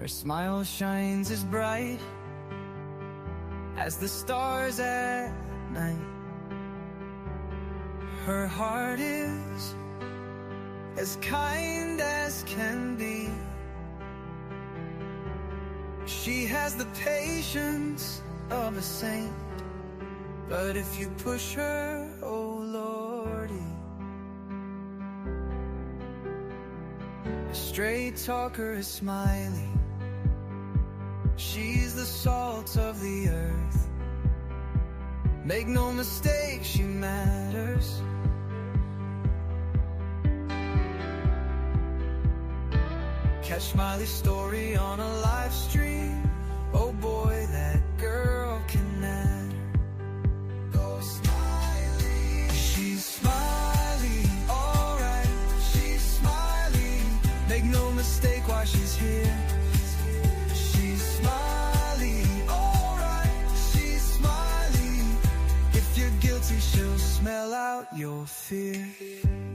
Her smile shines as bright as the stars at night. Her heart is as kind as can be. She has the patience of a saint, but if you push her, oh Lordy. A straight talker is smiley. She's the salt of the earth. Make no mistake, she matters. Catch Smiley's story on a live stream. Oh boy, that girl can matter. Go Smiley. She's Smiley, alright. She's Smiley. Make no mistake why she's here. She's Smiley, alright. She's Smiley. If you're guilty, she'll smell out your fear.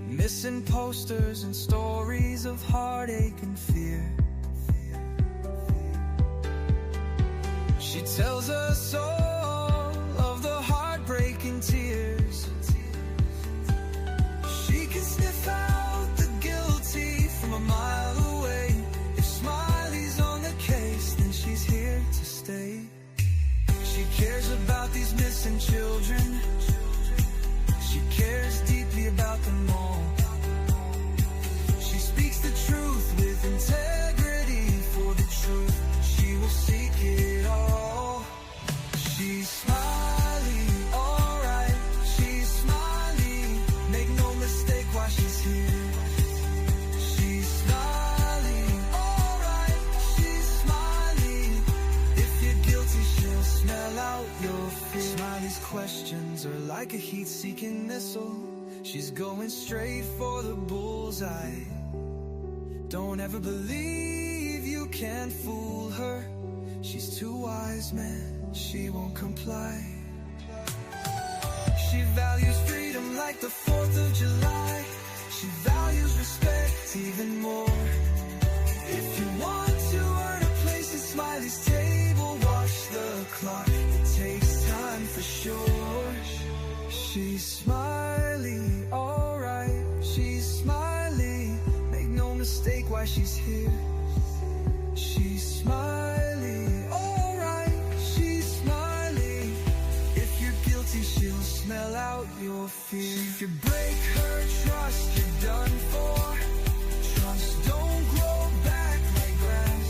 Missing posters and stories of heartache and fear. She tells us all of the heartbreaking tears. She can sniff out the guilty from a mile away. If Smiley's on the case, then she's here to stay. She cares about these missing children. She cares deeply about them all. She speaks the truth with integrity. For the truth, she will seek it all. She's Smiley, alright. She's Smiley. Make no mistake why she's here. She's Smiley, alright. She's Smiley. If you're guilty, she'll smell out your fear. Smiley's questions are like a heat-seeking missile. She's going straight for the bullseye. Don't ever believe you can fool her. She's too wise, man, she won't comply. She values freedom like the 4th of July. She values respect even more. If you want to earn a place at Smiley's table, watch the clock, it takes time for sure. She's Smiley, alright. She's Smiley. Make no mistake why she's here. She's Smiley, alright. She's Smiley. If you're guilty, she'll smell out your fear. If you break her trust, you're done for. Trust don't grow back like grass.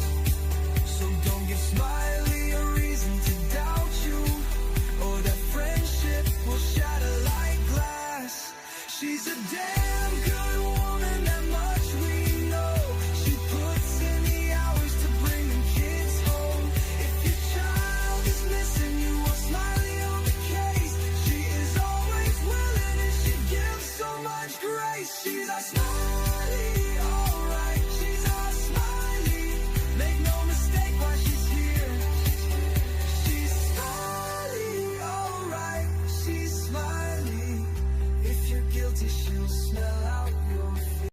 So don't give Smiley a reason to doubt you, or that friendship will shatter like glass. She's a damn good woman, that much we know. She puts in the hours to bring them kids home. If your child is missing, you want Smiley on the case. She is always willing and she gives so much grace. She's a Smiley, alright. She's a Smiley. Make no mistake why she's here. She's Smiley, alright. She's Smiley. If you're guilty, she'll smell out your fear.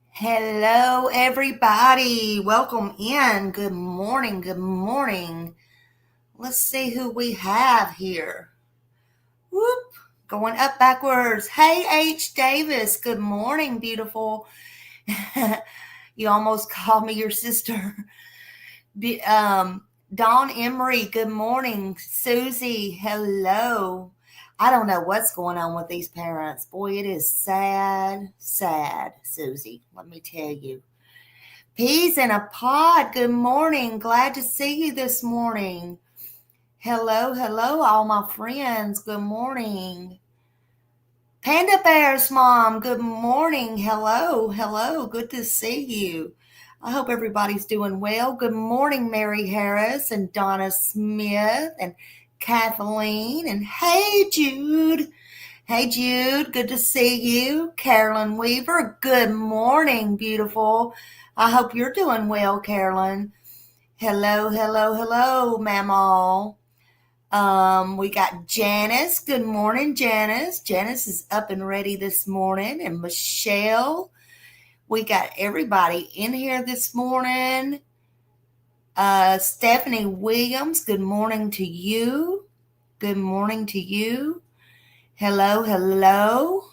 Hello, everybody. Welcome in. Good morning. Good morning. Let's see who we have here. Whoop. Going up backwards. Hey, H. Davis. Good morning, beautiful. You almost called me your sister. Dawn Emery. Good morning. Susie. Hello. I don't know what's going on with these parents. Boy, it is sad, Susie. Let me tell you. Peas in a pod. Good morning. Glad to see you this morning. Hello, all my friends. Good morning. Panda Bear's mom. Good morning. Hello. Good to see you. I hope everybody's doing well. Good morning, Mary Harris and Donna Smith and Kathleen, and hey, Jude. Hey, Jude. Good to see you. Carolyn Weaver. Good morning, beautiful. I hope you're doing well, Carolyn. Hello, Mamaw. We got Janice. Good morning, Janice. Janice is up and ready this morning. And Michelle. We got everybody in here this morning. Stephanie Williams, good morning to you. Good morning to you. Hello, hello.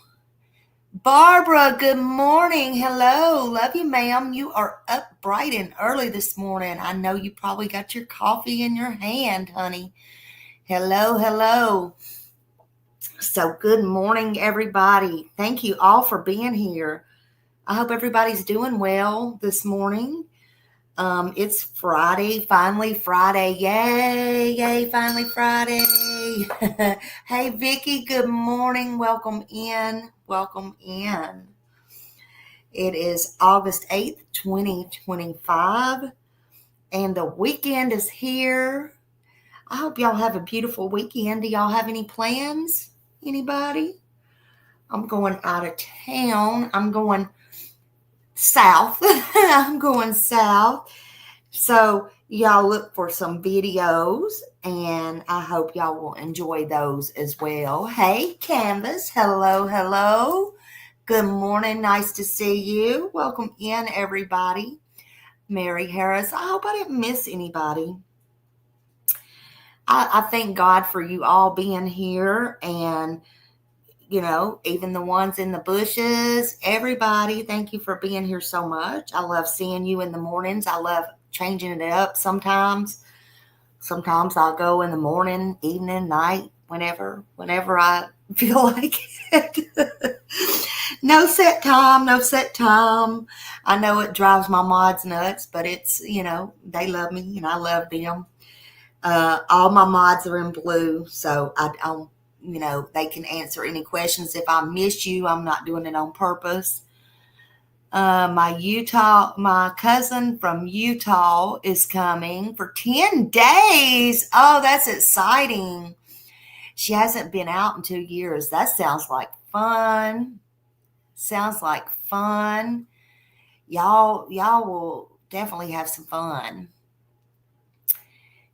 Barbara, good morning. Hello. Love you, ma'am. You are up bright and early this morning. I know you probably got your coffee in your hand, honey. Hello, hello. So good morning, everybody. Thank you all for being here. I hope everybody's doing well this morning. It's Friday, finally Friday. Yay, yay, finally Friday. Hey, Vicki, good morning. Welcome in. Welcome in. It is August 8th, 2025, and the weekend is here. I hope y'all have a beautiful weekend. Do y'all have any plans? Anybody? I'm going out of town. I'm going south. I'm going south. So y'all look for some videos, and I hope y'all will enjoy those as well. Hey, Canvas. Hello, hello. Good morning. Nice to see you. Welcome in, everybody. Mary Harris. I hope I didn't miss anybody. I thank God for you all being here, and even the ones in the bushes, everybody, thank you for being here so much. I love seeing you in the mornings. I love changing it up sometimes. Sometimes I'll go in the morning, evening, night, whenever I feel like it. No set time. I know it drives my mods nuts, but it's, they love me and I love them. All my mods are in blue, so I don't, they can answer any questions. If I miss you, I'm not doing it on purpose. My cousin from Utah is coming for 10 days. Oh, that's exciting. She hasn't been out in 2 years. That sounds like fun. Y'all will definitely have some fun.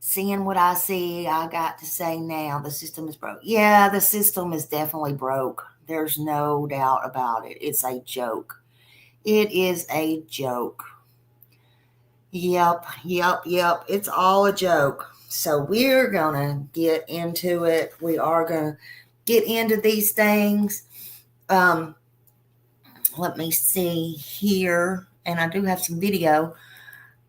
Seeing what I see, I got to say now, the system is broke. Yeah, the system is definitely broke. There's no doubt about it. It's a joke. It is a joke. Yep. It's all a joke. So we're going to get into it. We are going to get into these things. Let me see here. And I do have some video.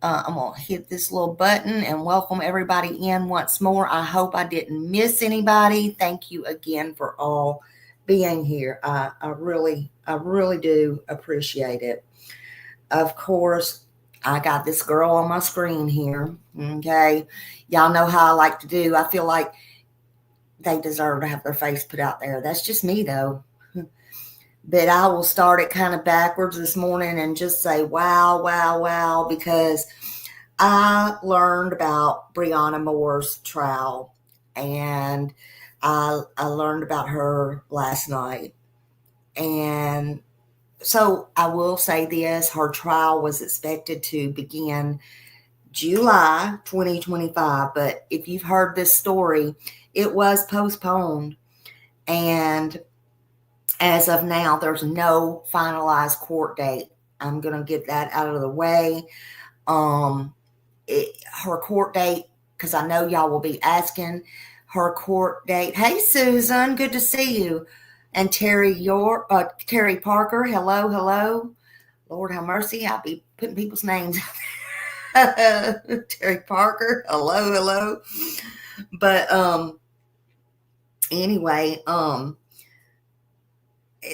I'm going to hit this little button and welcome everybody in once more. I hope I didn't miss anybody. Thank you again for all being here. I really do appreciate it. Of course, I got this girl on my screen here. Okay. Y'all know how I like to do. I feel like they deserve to have their face put out there. That's just me, though. But I will start it kind of backwards this morning and just say, wow, because I learned about Brianna Moore's trial, and I learned about her last night. And so I will say this, her trial was expected to begin July 2025, but if you've heard this story, it was postponed. And as of now, there's no finalized court date. I'm going to get that out of the way. Her court date, because I know y'all will be asking her court date. Hey, Susan, good to see you. And Terry Parker, hello. Lord have mercy, I'll be putting people's names out there. Terry Parker, hello. But anyway,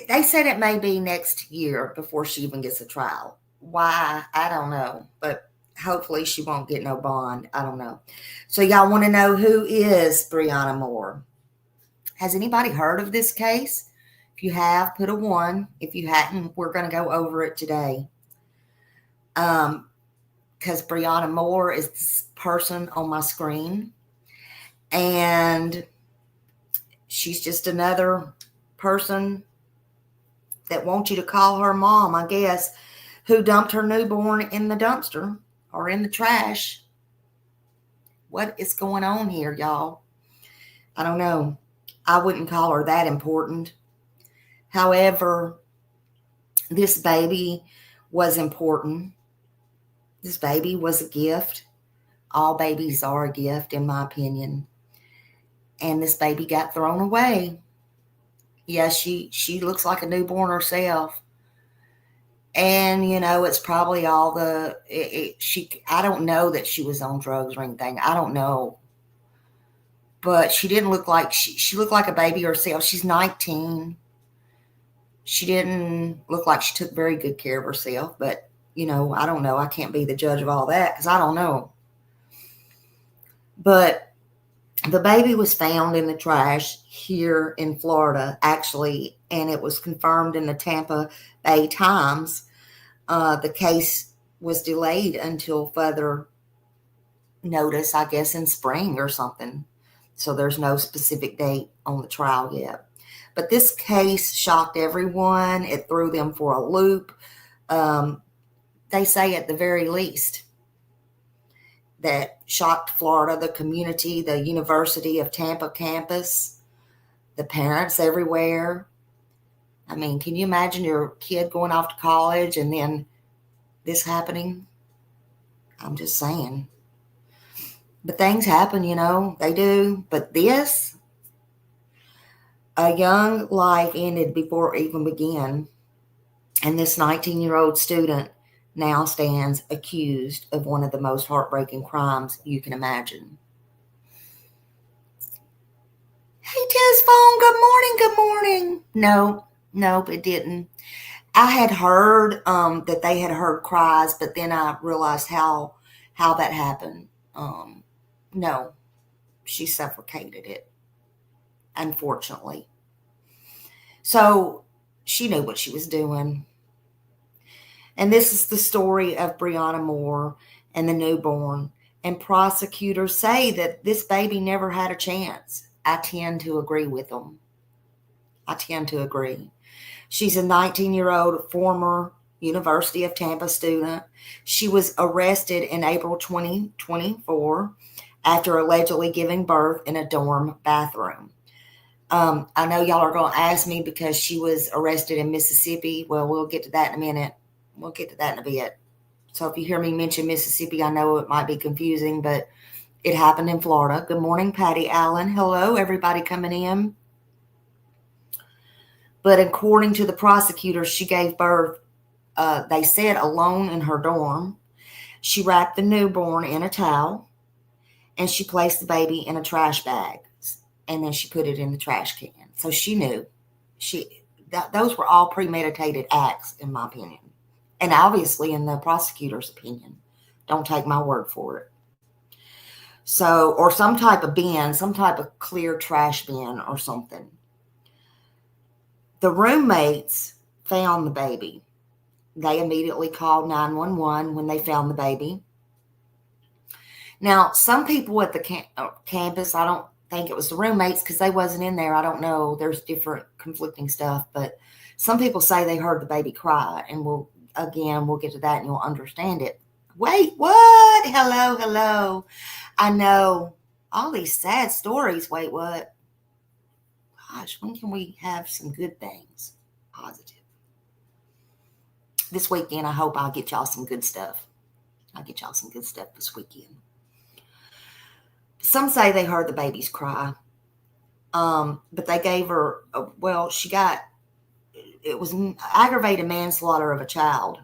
they said it may be next year before she even gets a trial. Why? I don't know. But hopefully she won't get no bond. I don't know. So y'all want to know who is Brianna Moore? Has anybody heard of this case? If you have, put a 1. If you hadn't, we're going to go over it today. Because Brianna Moore is this person on my screen. And she's just another person that wants you to call her mom, I guess, who dumped her newborn in the dumpster or in the trash. What is going on here, y'all? I don't know. I wouldn't call her that important. However, this baby was important. This baby was a gift. All babies are a gift, in my opinion. And this baby got thrown away. Yeah, she looks like a newborn herself. And, it's probably all I don't know that she was on drugs or anything. I don't know. But she didn't look like, she looked like a baby herself. She's 19. She didn't look like she took very good care of herself. But, I don't know. I can't be the judge of all that because I don't know. But the baby was found in the trash here in Florida, actually, and it was confirmed in the Tampa Bay Times. The case was delayed until further notice, I guess, in spring or something. So there's no specific date on the trial yet. But this case shocked everyone. It threw them for a loop. They say at the very least that shocked Florida, the community, the University of Tampa campus, the parents everywhere. I mean, can you imagine your kid going off to college and then this happening? I'm just saying. But things happen, they do. But this, a young life ended before it even began. And this 19-year-old student now stands accused of one of the most heartbreaking crimes you can imagine. Hey, Tess phone, good morning. Nope, it didn't. I had heard that they had heard cries, but then I realized how that happened. No, she suffocated it, unfortunately. So she knew what she was doing. And this is the story of Breonna Moore and the newborn. And prosecutors say that this baby never had a chance. I tend to agree with them. I tend to agree. She's a 19-year-old former University of Tampa student. She was arrested in April 2024 after allegedly giving birth in a dorm bathroom. I know y'all are going to ask me because she was arrested in Mississippi. Well, we'll get to that in a minute. We'll get to that in a bit. So if you hear me mention Mississippi, I know it might be confusing, but it happened in Florida. Good morning, Patty Allen. Hello, everybody coming in. But according to the prosecutor, she gave birth, they said, alone in her dorm. She wrapped the newborn in a towel, and she placed the baby in a trash bag, and then she put it in the trash can. So she knew. Those were all premeditated acts, in my opinion. And obviously in the prosecutor's opinion. Don't take my word for it. So, or some type of bin, some type of clear trash bin or something. The roommates found the baby. They immediately called 911 when they found the baby. Now, some people at the campus, I don't think it was the roommates because they wasn't in there. I don't know. There's different conflicting stuff. But some people say they heard the baby cry. And we'll get to that and you'll understand it. Wait, what? Hello. I know all these sad stories. Wait, what? Gosh, when can we have some good things? Positive. This weekend, I hope I'll get y'all some good stuff. I'll get y'all some good stuff this weekend. Some say they heard the baby's cry. But they gave her, it was aggravated manslaughter of a child.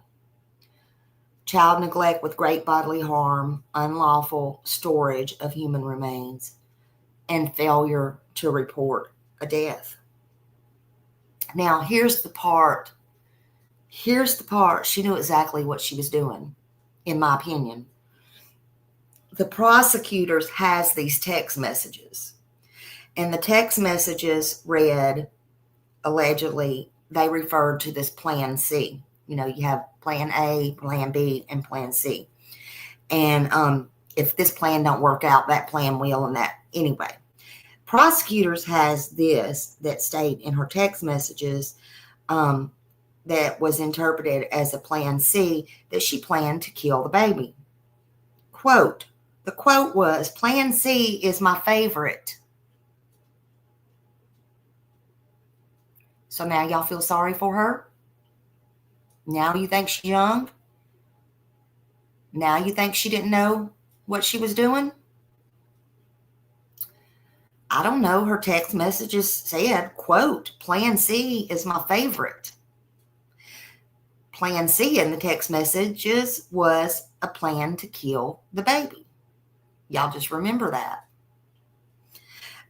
Child neglect with great bodily harm, unlawful storage of human remains, and failure to report a death. Now, here's the part. She knew exactly what she was doing, in my opinion. The prosecutors has these text messages. And the text messages read, allegedly, they referred to this Plan C. You have Plan A, Plan B, and Plan C. And if this plan don't work out, that plan will, and that. Anyway, prosecutors has this that state in her text messages that was interpreted as a Plan C, that she planned to kill the baby. Quote, the quote was, Plan C is my favorite. So now y'all feel sorry for her? Now you think she's young? Now you think she didn't know what she was doing? I don't know. Her text messages said, quote, Plan C is my favorite. Plan C in the text messages was a plan to kill the baby. Y'all just remember that.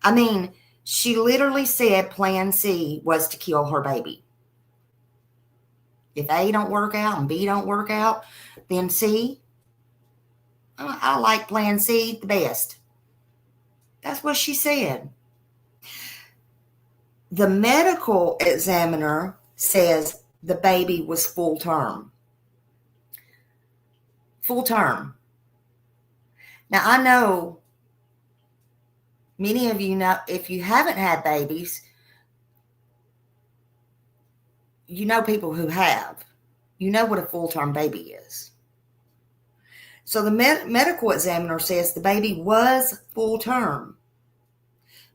I mean, she literally said Plan C was to kill her baby. If A don't work out and B don't work out, then C, I like Plan C the best. That's what she said. The medical examiner says the baby was full term. Full term. Now, I know many of you know, if you haven't had babies, you know people who have. You know what a full-term baby is. So the medical examiner says the baby was full-term.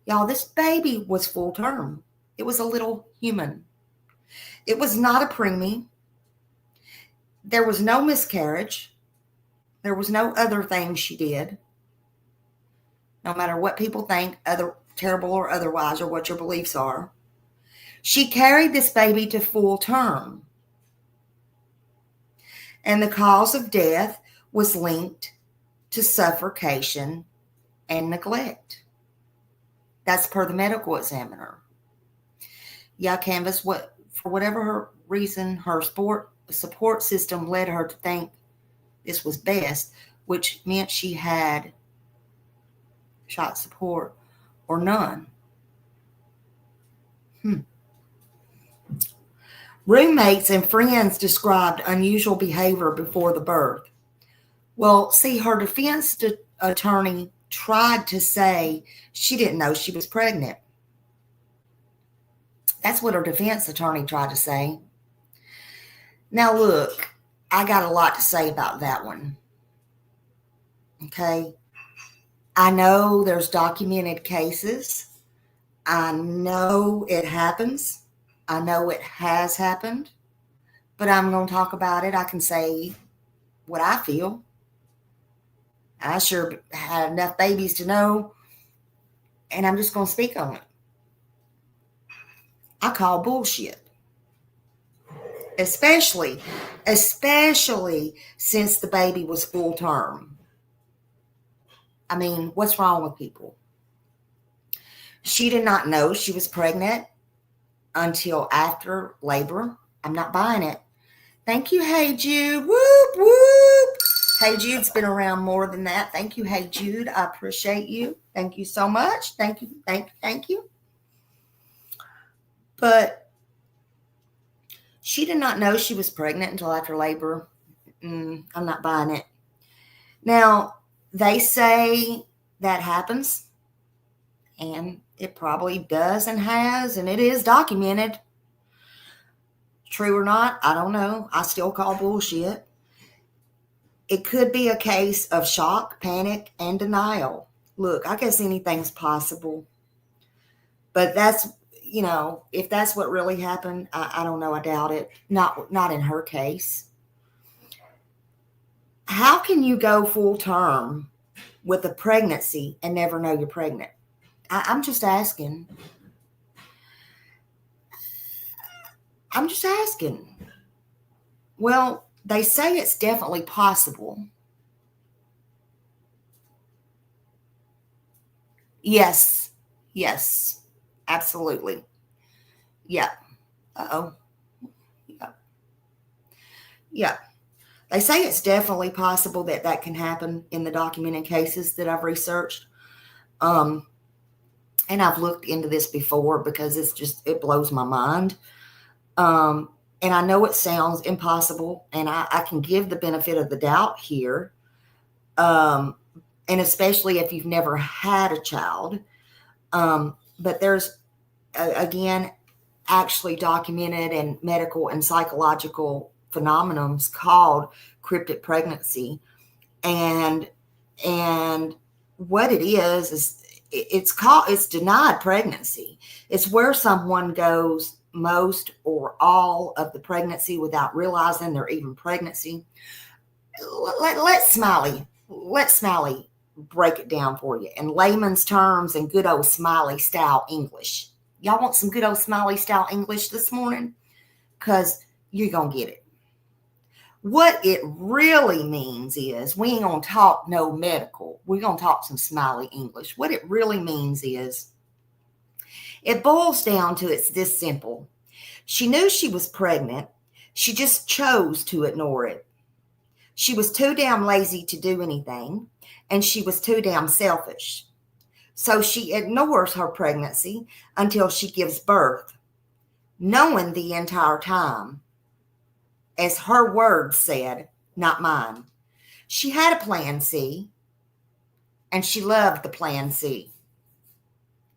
Y'all, this baby was full-term. It was a little human. It was not a preemie. There was no miscarriage. There was no other thing she did. No matter what people think, other terrible or otherwise, or what your beliefs are. She carried this baby to full term. And the cause of death was linked to suffocation and neglect. That's per the medical examiner. Yeah, Canvas, for whatever reason, her support system led her to think this was best, which meant she had shot support or none. Roommates and friends described unusual behavior before the birth. Well, see, her defense attorney tried to say she didn't know she was pregnant. That's what her defense attorney tried to say. Now, look, I got a lot to say about that one. Okay? I know there's documented cases. I know it happens. I know it has happened, but I'm going to talk about it. I can say what I feel. I sure had enough babies to know, and I'm just going to speak on it. I call bullshit. Especially since the baby was full term. I mean, what's wrong with people? She did not know she was pregnant until after labor. I'm not buying it. Thank you, Hey Jude. Whoop, whoop. Hey Jude's been around more than that. Thank you, Hey Jude. I appreciate you. Thank you so much. Thank you. Thank you. But she did not know she was pregnant until after labor. I'm not buying it. Now, they say that happens, and it probably does and has, and it is documented. True or not, I don't know. I still call bullshit. It could be a case of shock, panic, and denial. Look, I guess anything's possible. But that's, if that's what really happened, I don't know. I doubt it. Not in her case. How can you go full term with a pregnancy and never know you're pregnant? I'm just asking. Well, they say it's definitely possible. Yes, absolutely. Yeah. Uh-oh. Yeah. They say it's definitely possible that can happen in the documented cases that I've researched. And I've looked into this before because it blows my mind. And I know it sounds impossible, and I can give the benefit of the doubt here. And especially if you've never had a child. But there's, again, actually documented and medical and psychological phenomenons called cryptic pregnancy. And what it is it's denied pregnancy. It's where someone goes most or all of the pregnancy without realizing they're even pregnancy. Let Smiley break it down for you in layman's terms and good old Smiley style English. Y'all want some good old Smiley style English this morning? Because you're going to get it. What it really means is, we ain't going to talk no medical. We're going to talk some Smiley English. What it really means is, it boils down to it's this simple. She knew she was pregnant. She just chose to ignore it. She was too damn lazy to do anything, and she was too damn selfish. So she ignores her pregnancy until she gives birth, knowing the entire time, as her words said, not mine. She had a plan C, and she loved the plan C.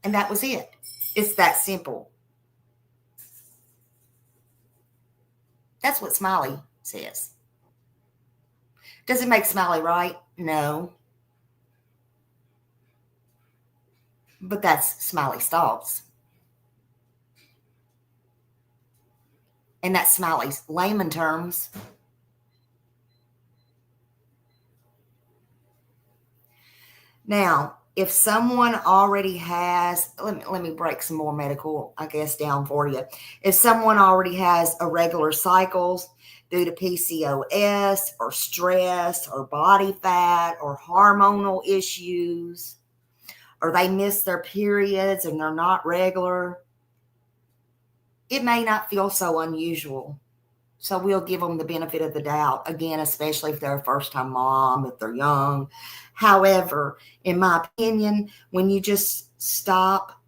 And that was it. It's that simple. That's what Smiley says. Does it make Smiley right? No. But that's Smiley's thoughts. And that's Smiley's layman terms. Now, if someone already has, let me break some more medical, I guess, down for you. If someone already has irregular cycles due to PCOS or stress or body fat or hormonal issues, or they miss their periods and they're not regular, it may not feel so unusual. So we'll give them the benefit of the doubt, again, especially if they're a first-time mom, if they're young. However, in my opinion, when you just stop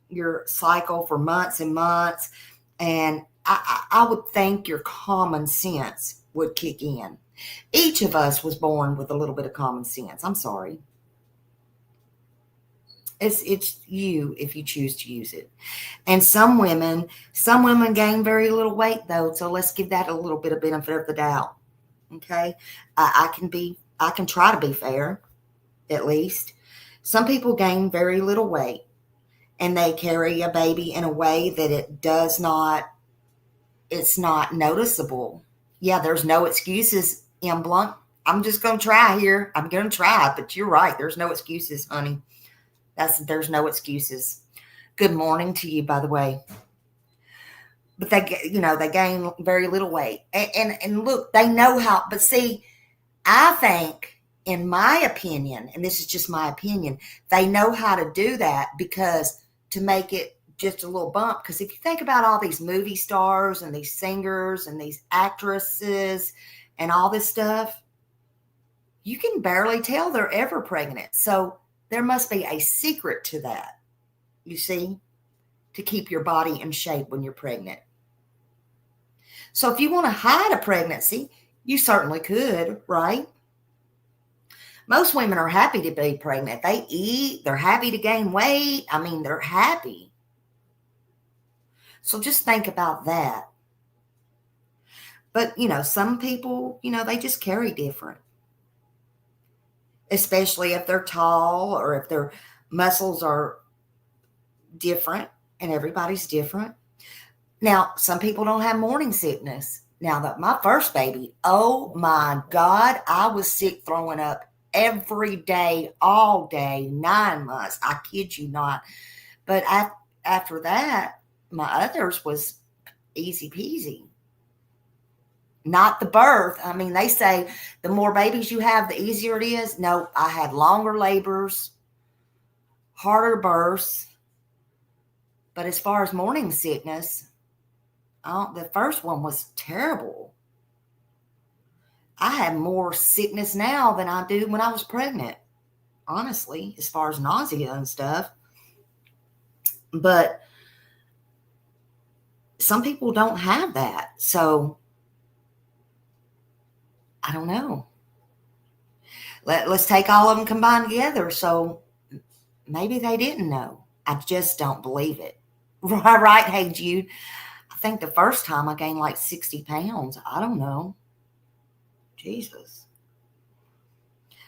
your cycle for months and months, and I would think your common sense would kick in. Each of us was born with a little bit of common sense. I'm sorry. It's you if you choose to use it. And some women gain very little weight though. So let's give that a little bit of benefit of the doubt. Okay. I can try to be fair, at least. Some people gain very little weight and they carry a baby in a way that it's not noticeable. Yeah, there's no excuses, M. Blunt. I'm just going to try here. I'm going to try, but you're right. There's no excuses, honey. There's no excuses. Good morning to you, by the way. But they gain very little weight. And look, they know how, but see, I think, in my opinion, and this is just my opinion, they know how to do that because to make it just a little bump. Because if you think about all these movie stars and these singers and these actresses and all this stuff, you can barely tell they're ever pregnant. So there must be a secret to that, you see, to keep your body in shape when you're pregnant. So if you want to hide a pregnancy, you certainly could, right? Most women are happy to be pregnant. They eat, they're happy to gain weight. I mean, they're happy. So just think about that. But, some people, they just carry different. Especially if they're tall or if their muscles are different, and everybody's different. Now, some people don't have morning sickness. Now, my first baby, oh my God, I was sick throwing up every day, all day, 9 months. I kid you not. But after that, my others was easy peasy. Not the birth. I mean, they say the more babies you have, the easier it is. No, I had longer labors, harder births. But as far as morning sickness, the first one was terrible. I have more sickness now than I do when I was pregnant, honestly, as far as nausea and stuff. But some people don't have that. So I don't know. Let's take all of them combined together. So maybe they didn't know. I just don't believe it. Right, hey, Jude? I think the first time I gained like 60 pounds. I don't know. Jesus.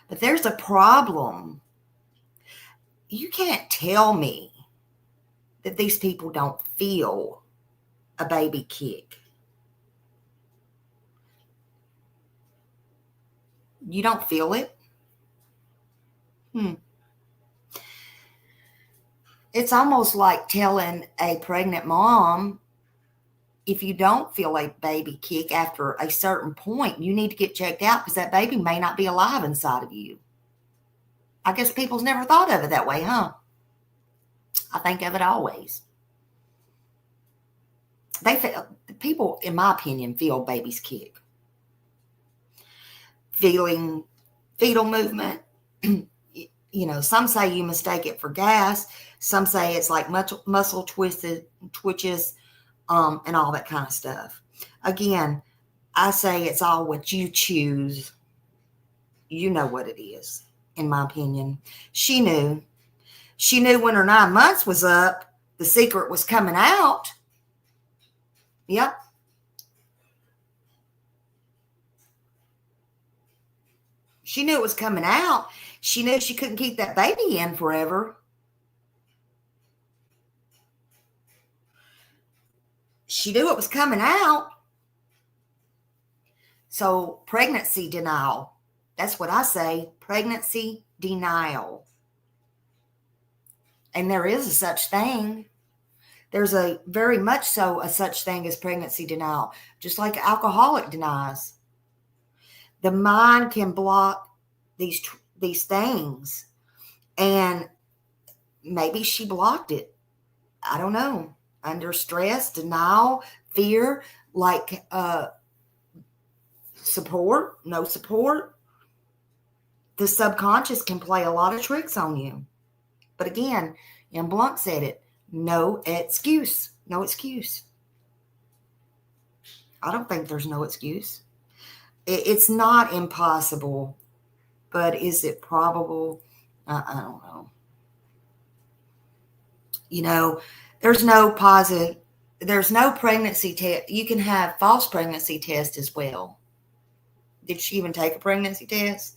But there's a problem. You can't tell me that these people don't feel a baby kick? You don't feel it? It's almost like telling a pregnant mom, if you don't feel a baby kick after a certain point, you need to get checked out because that baby may not be alive inside of you. I guess people's never thought of it that way, huh? I think of it always. People, in my opinion, feel babies kick. Feeling fetal movement. Some say you mistake it for gas. Some say it's like muscle twitches, and all that kind of stuff. Again, I say it's all what you choose. You know what it is, in my opinion. She knew. She knew when her 9 months was up, the secret was coming out. Yep. She knew it was coming out. She knew she couldn't keep that baby in forever. She knew it was coming out. So pregnancy denial. That's what I say. Pregnancy denial. And there is a such thing. There's a very much so a such thing as pregnancy denial. Just like alcoholic denies. The mind can block these things. And maybe she blocked it. I don't know. Under stress, denial, fear, like support, no support. The subconscious can play a lot of tricks on you. But again, and Blunt said it, no excuse. No excuse. I don't think there's no excuse. It's not impossible, but is it probable? I don't know. There's no pregnancy test. You can have false pregnancy test as well. Did she even take a pregnancy test?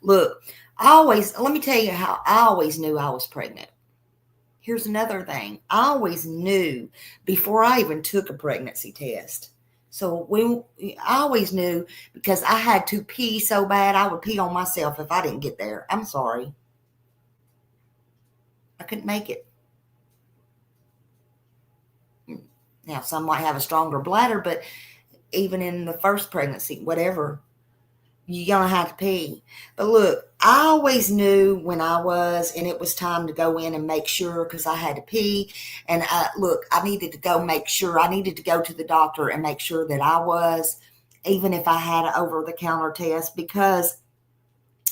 Look, let me tell you how I always knew I was pregnant. Here's another thing. I always knew before I even took a pregnancy test. So I always knew because I had to pee so bad I would pee on myself if I didn't get there. I'm sorry. I couldn't make it. Now, some might have a stronger bladder, but even in the first pregnancy, whatever, you're going to have to pee. But look, I always knew when and it was time to go in and make sure because I had to pee. And I needed to go make sure. I needed to go to the doctor and make sure that I was, even if I had an over-the-counter test, because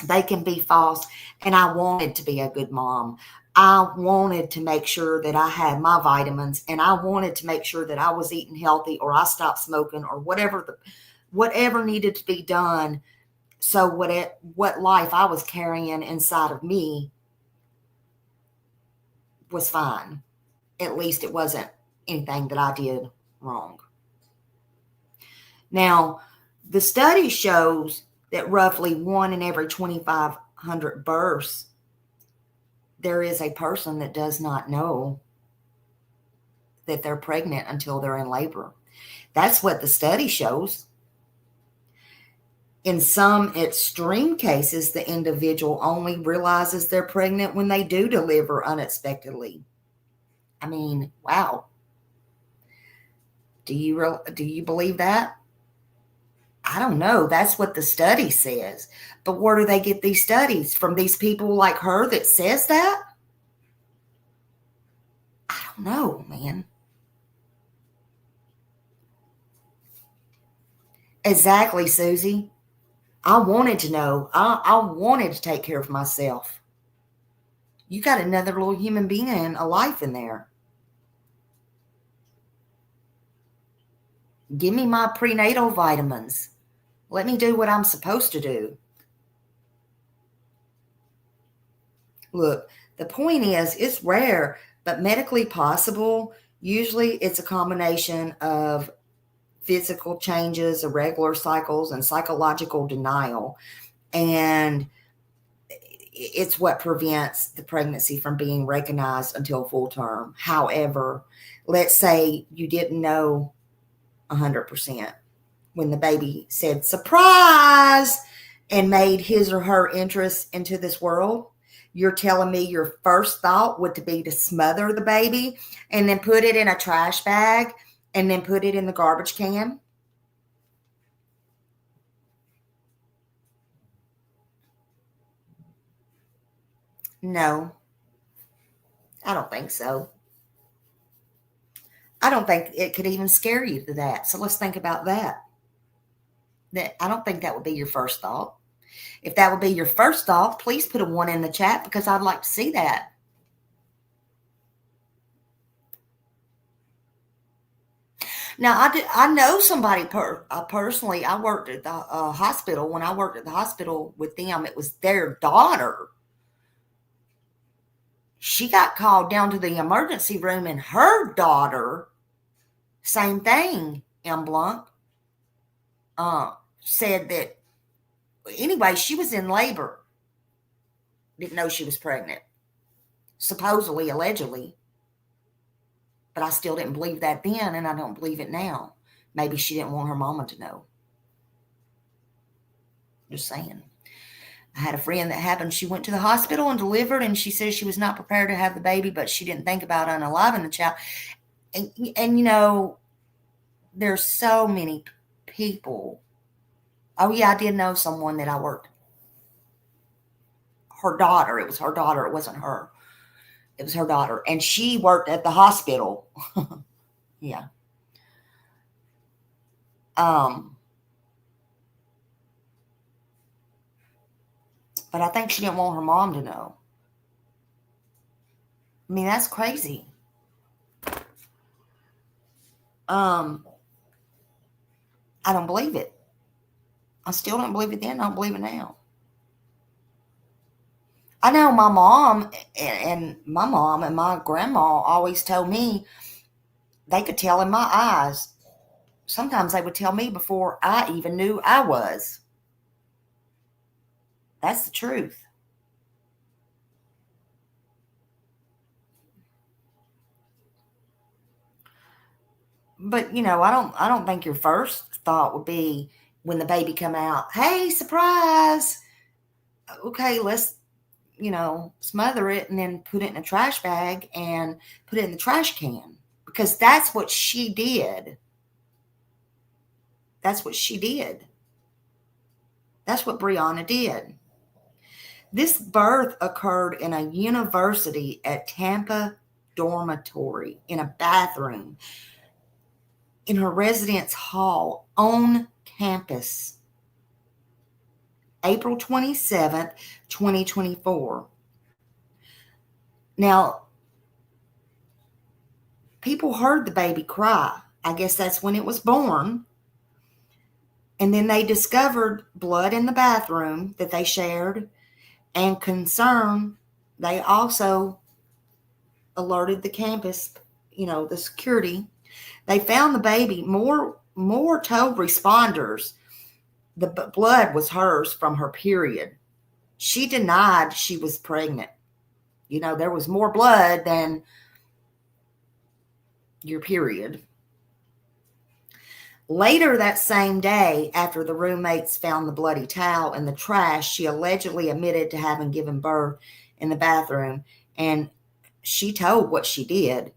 they can be false. And I wanted to be a good mom. I wanted to make sure that I had my vitamins, and I wanted to make sure that I was eating healthy, or I stopped smoking, or whatever needed to be done. So what life I was carrying inside of me was fine. At least it wasn't anything that I did wrong. Now, the study shows that roughly 1 in every 2,500 births, there is a person that does not know that they're pregnant until they're in labor. That's what the study shows. In some extreme cases, the individual only realizes they're pregnant when they do deliver unexpectedly. I mean, wow. Do you believe that? I don't know. That's what the study says. But where do they get these studies? From these people like her that says that? I don't know, man. Exactly, Susie. I wanted to know. I wanted to take care of myself. You got another little human being and a life in there. Give me my prenatal vitamins. Let me do what I'm supposed to do. Look, the point is, it's rare, but medically possible. Usually it's a combination of physical changes, irregular cycles, and psychological denial. And it's what prevents the pregnancy from being recognized until full term. However, let's say you didn't know 100% when the baby said surprise and made his or her entrance into this world. You're telling me your first thought would be to smother the baby and then put it in a trash bag and then put it in the garbage can? No, I don't think so. I don't think it could even scare you to that. So let's think about that. I don't think that would be your first thought. If that would be your first thought, please put a 1 in the chat because I'd like to see that. Now, I know somebody personally. I worked at the hospital. When I worked at the hospital with them, it was their daughter. She got called down to the emergency room, and her daughter, same thing, M. Blanc, said that, anyway, she was in labor. Didn't know she was pregnant. Supposedly, allegedly. But I still didn't believe that then, and I don't believe it now. Maybe she didn't want her mama to know. Just saying. I had a friend that happened. She went to the hospital and delivered, and she says she was not prepared to have the baby, but she didn't think about unaliving the child. And you know, there's so many people. Oh, yeah, I did know someone that I worked. Her daughter. It was her daughter. It wasn't her. It was her daughter. And she worked at the hospital. Yeah. But I think she didn't want her mom to know. I mean, that's crazy. I don't believe it. I still don't believe it then. I don't believe it now. I know my mom and my grandma always told me they could tell in my eyes. Sometimes they would tell me before I even knew I was. That's the truth. But you know, I don't think your first thought would be when the baby come out, hey, surprise. Okay, let's, you know, smother it and then put it in a trash bag and put it in the trash can. Because that's what she did. That's what she did. That's what Brianna did. This birth occurred in a university at Tampa dormitory in a bathroom in her residence hall on campus. April 27th, 2024. Now, people heard the baby cry. I guess that's when it was born. And then they discovered blood in the bathroom that they shared, and concern, they also alerted the campus, you know, the security. They found the baby. More told responders the blood was hers from her period. She denied she was pregnant. You know, there was more blood than your period. Later that same day, after the roommates found the bloody towel in the trash, she allegedly admitted to having given birth in the bathroom, and she told what she did.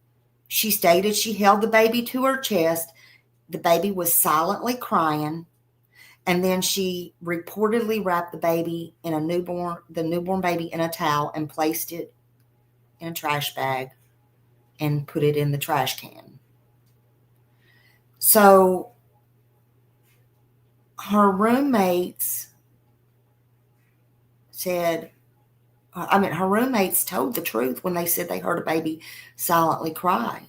She stated she held the baby to her chest. The baby was silently crying, and then she reportedly wrapped the newborn baby in a towel and placed it in a trash bag and put it in the trash can. So her roommates her roommates told the truth when they said they heard a baby silently cry.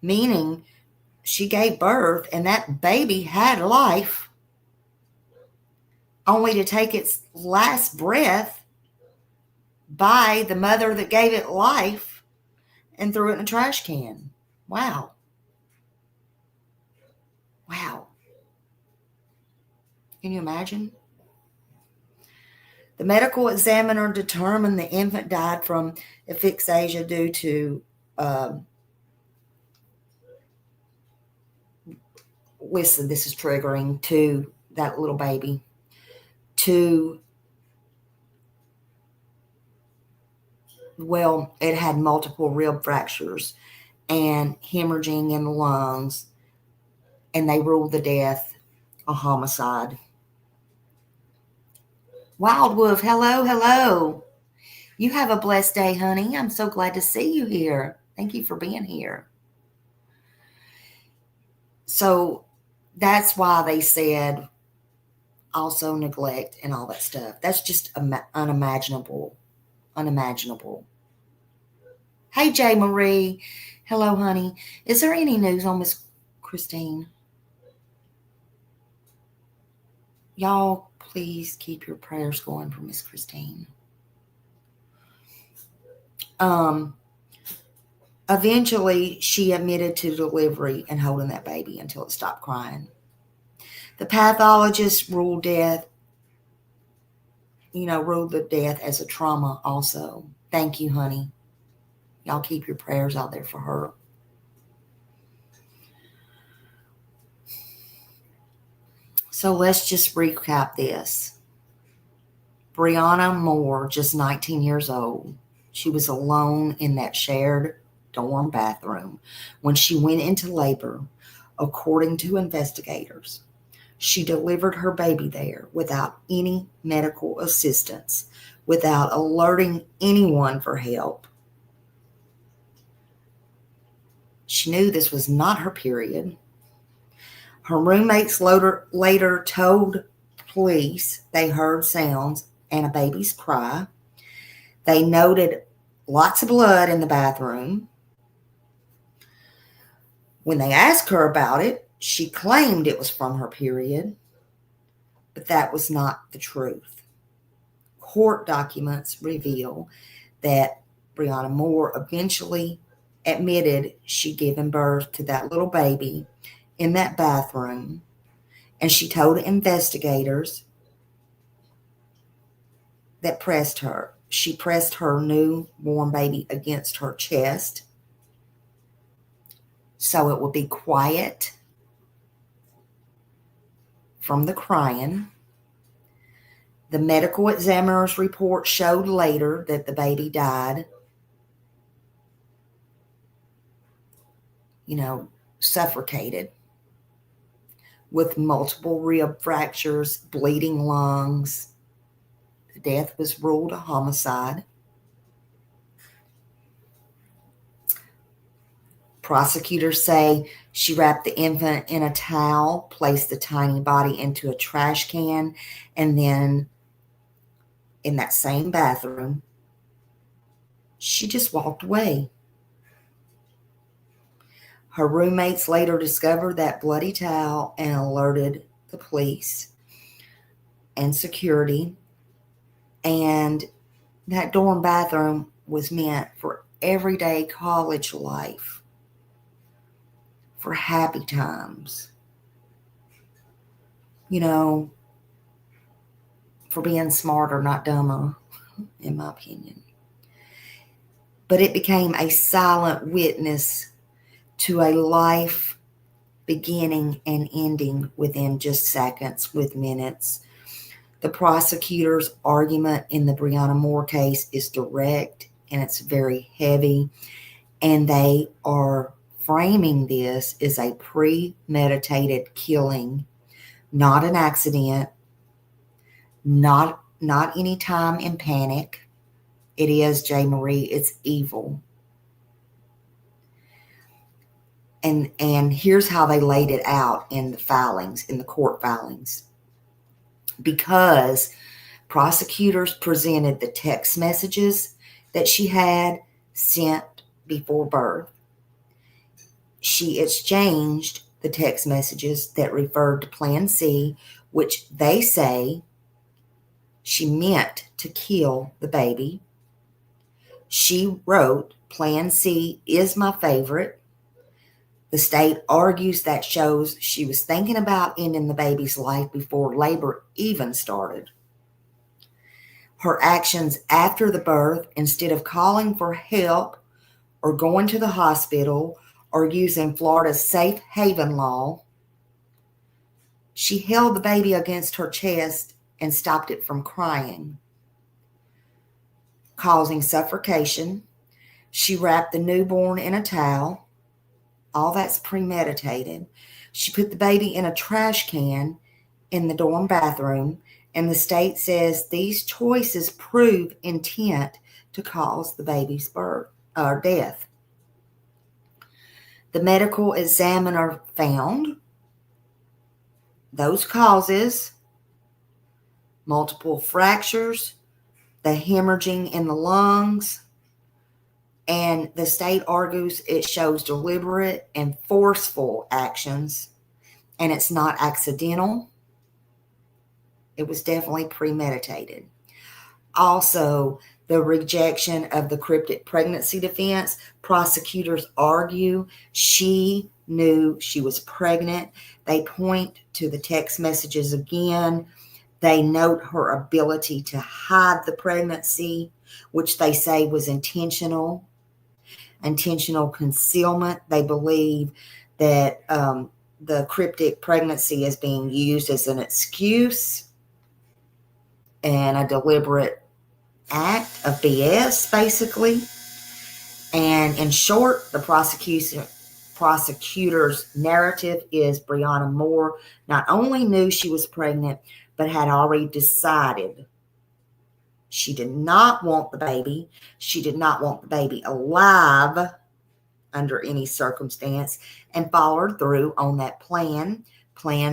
Meaning she gave birth and that baby had life, only to take its last breath by the mother that gave it life and threw it in a trash can. Wow. Wow. Can you imagine? The medical examiner determined the infant died from asphyxia due to, listen, this is triggering to that little baby, it had multiple rib fractures and hemorrhaging in the lungs, and they ruled the death a homicide. Wild Wolf, hello, hello. You have a blessed day, honey. I'm so glad to see you here. Thank you for being here. So that's why they said also neglect and all that stuff. That's just unimaginable. Hey, J. Marie. Hello, honey. Is there any news on Miss Christine? Y'all, please keep your prayers going for Miss Christine. Eventually, she admitted to delivery and holding that baby until it stopped crying. The pathologist ruled the death as a trauma also. Thank you, honey. Y'all keep your prayers out there for her. So let's just recap this. Brianna Moore, just 19 years old. She was alone in that shared dorm bathroom when she went into labor, according to investigators. She delivered her baby there without any medical assistance, without alerting anyone for help. She knew this was not her period. Her roommates later told police they heard sounds and a baby's cry. They noted lots of blood in the bathroom. When they asked her about it, she claimed it was from her period, but that was not the truth. Court documents reveal that Brianna Moore eventually admitted she'd given birth to that little baby in that bathroom, and she told investigators that she pressed her newborn baby against her chest so it would be quiet from the crying. The medical examiner's report showed later that the baby died, suffocated with multiple rib fractures, bleeding lungs. The death was ruled a homicide. Prosecutors say she wrapped the infant in a towel, placed the tiny body into a trash can, and then in that same bathroom, she just walked away. Her roommates later discovered that bloody towel and alerted the police and security. And that dorm bathroom was meant for everyday college life, for happy times, for being smarter, not dumber, in my opinion. But it became a silent witness to a life beginning and ending within just seconds, with minutes. The prosecutor's argument in the Brianna Moore case is direct and it's very heavy, and they are framing this as a premeditated killing, not an accident, not any time in panic. It is, J. Marie, it's evil. And here's how they laid it out in the court filings. Because prosecutors presented the text messages that she had sent before birth, she exchanged the text messages that referred to Plan C, which they say she meant to kill the baby. She wrote, "Plan C is my favorite." The state argues that shows she was thinking about ending the baby's life before labor even started. Her actions after the birth, instead of calling for help or going to the hospital or using Florida's safe haven law, she held the baby against her chest and stopped it from crying, causing suffocation. She wrapped the newborn in a towel. All that's premeditated. She put the baby in a trash can in the dorm bathroom, and the state says these choices prove intent to cause the baby's birth or death. The medical examiner found those causes: multiple fractures, the hemorrhaging in the lungs, and the state argues it shows deliberate and forceful actions, and it's not accidental. It was definitely premeditated. Also, the rejection of the cryptic pregnancy defense. Prosecutors argue she knew she was pregnant. They point to the text messages again. They note her ability to hide the pregnancy, which they say was intentional concealment. They believe that the cryptic pregnancy is being used as an excuse and a deliberate act of BS, basically. And in short, the prosecutor's narrative is Brianna Moore not only knew she was pregnant, but had already decided she did not want the baby. She did not want the baby alive under any circumstance, and followed through on that plan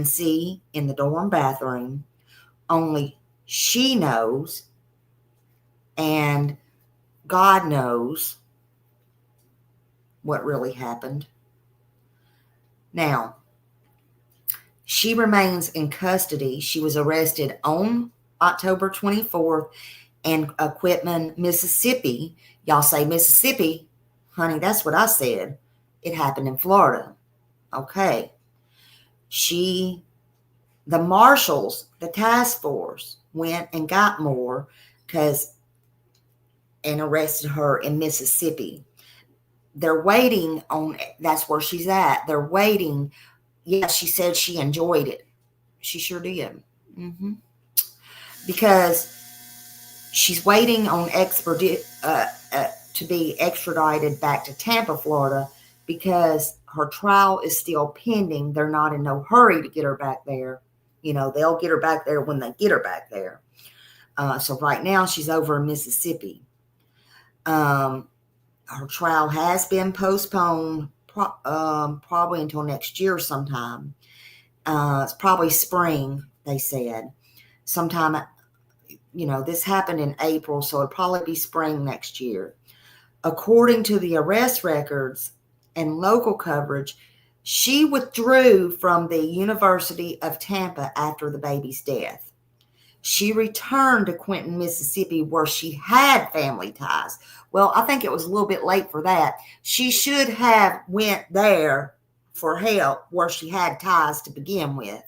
C, in the dorm bathroom. Only she knows, and God knows what really happened. Now, she remains in custody. She was arrested on October 24th in Quitman, Mississippi. Y'all say Mississippi? Honey, that's what I said. It happened in Florida. Okay. The marshals, the task force, went and got Moore and arrested her in Mississippi. They're waiting on, that's where she's at. They're waiting. Yeah, she said she enjoyed it. She sure did. Because she's waiting on to be extradited back to Tampa, Florida, because her trial is still pending. They're not in no hurry to get her back there. You know, they'll get her back there when they get her back there. So right now she's over in Mississippi. Her trial has been postponed probably until next year sometime. It's probably spring, they said. Sometime, this happened in April, so it'll probably be spring next year. According to the arrest records and local coverage, she withdrew from the University of Tampa after the baby's death. She returned to Quinton, Mississippi, where she had family ties. Well, I think it was a little bit late for that. She should have went there for help where she had ties to begin with.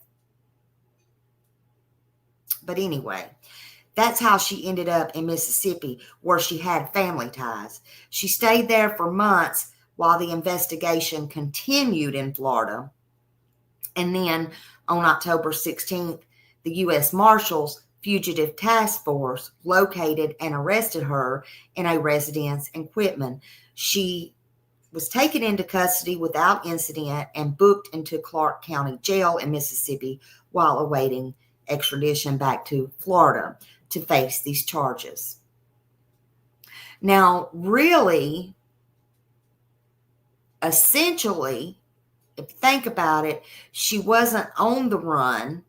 But anyway, that's how she ended up in Mississippi, where she had family ties. She stayed there for months while the investigation continued in Florida. And then on October 16th, the U.S. Marshals Fugitive Task Force located and arrested her in a residence in Quitman. She was taken into custody without incident and booked into Clark County Jail in Mississippi while awaiting extradition back to Florida to face these charges. Now, really, essentially, if you think about it, she wasn't on the run.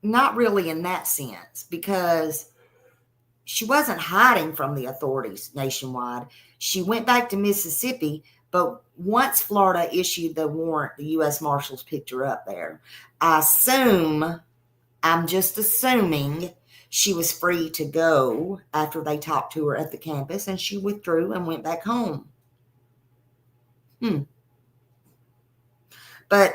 Not really in that sense, because she wasn't hiding from the authorities nationwide. She went back to Mississippi, but once Florida issued the warrant, the U.S. Marshals picked her up there. I'm just assuming she was free to go after they talked to her at the campus, and she withdrew and went back home. But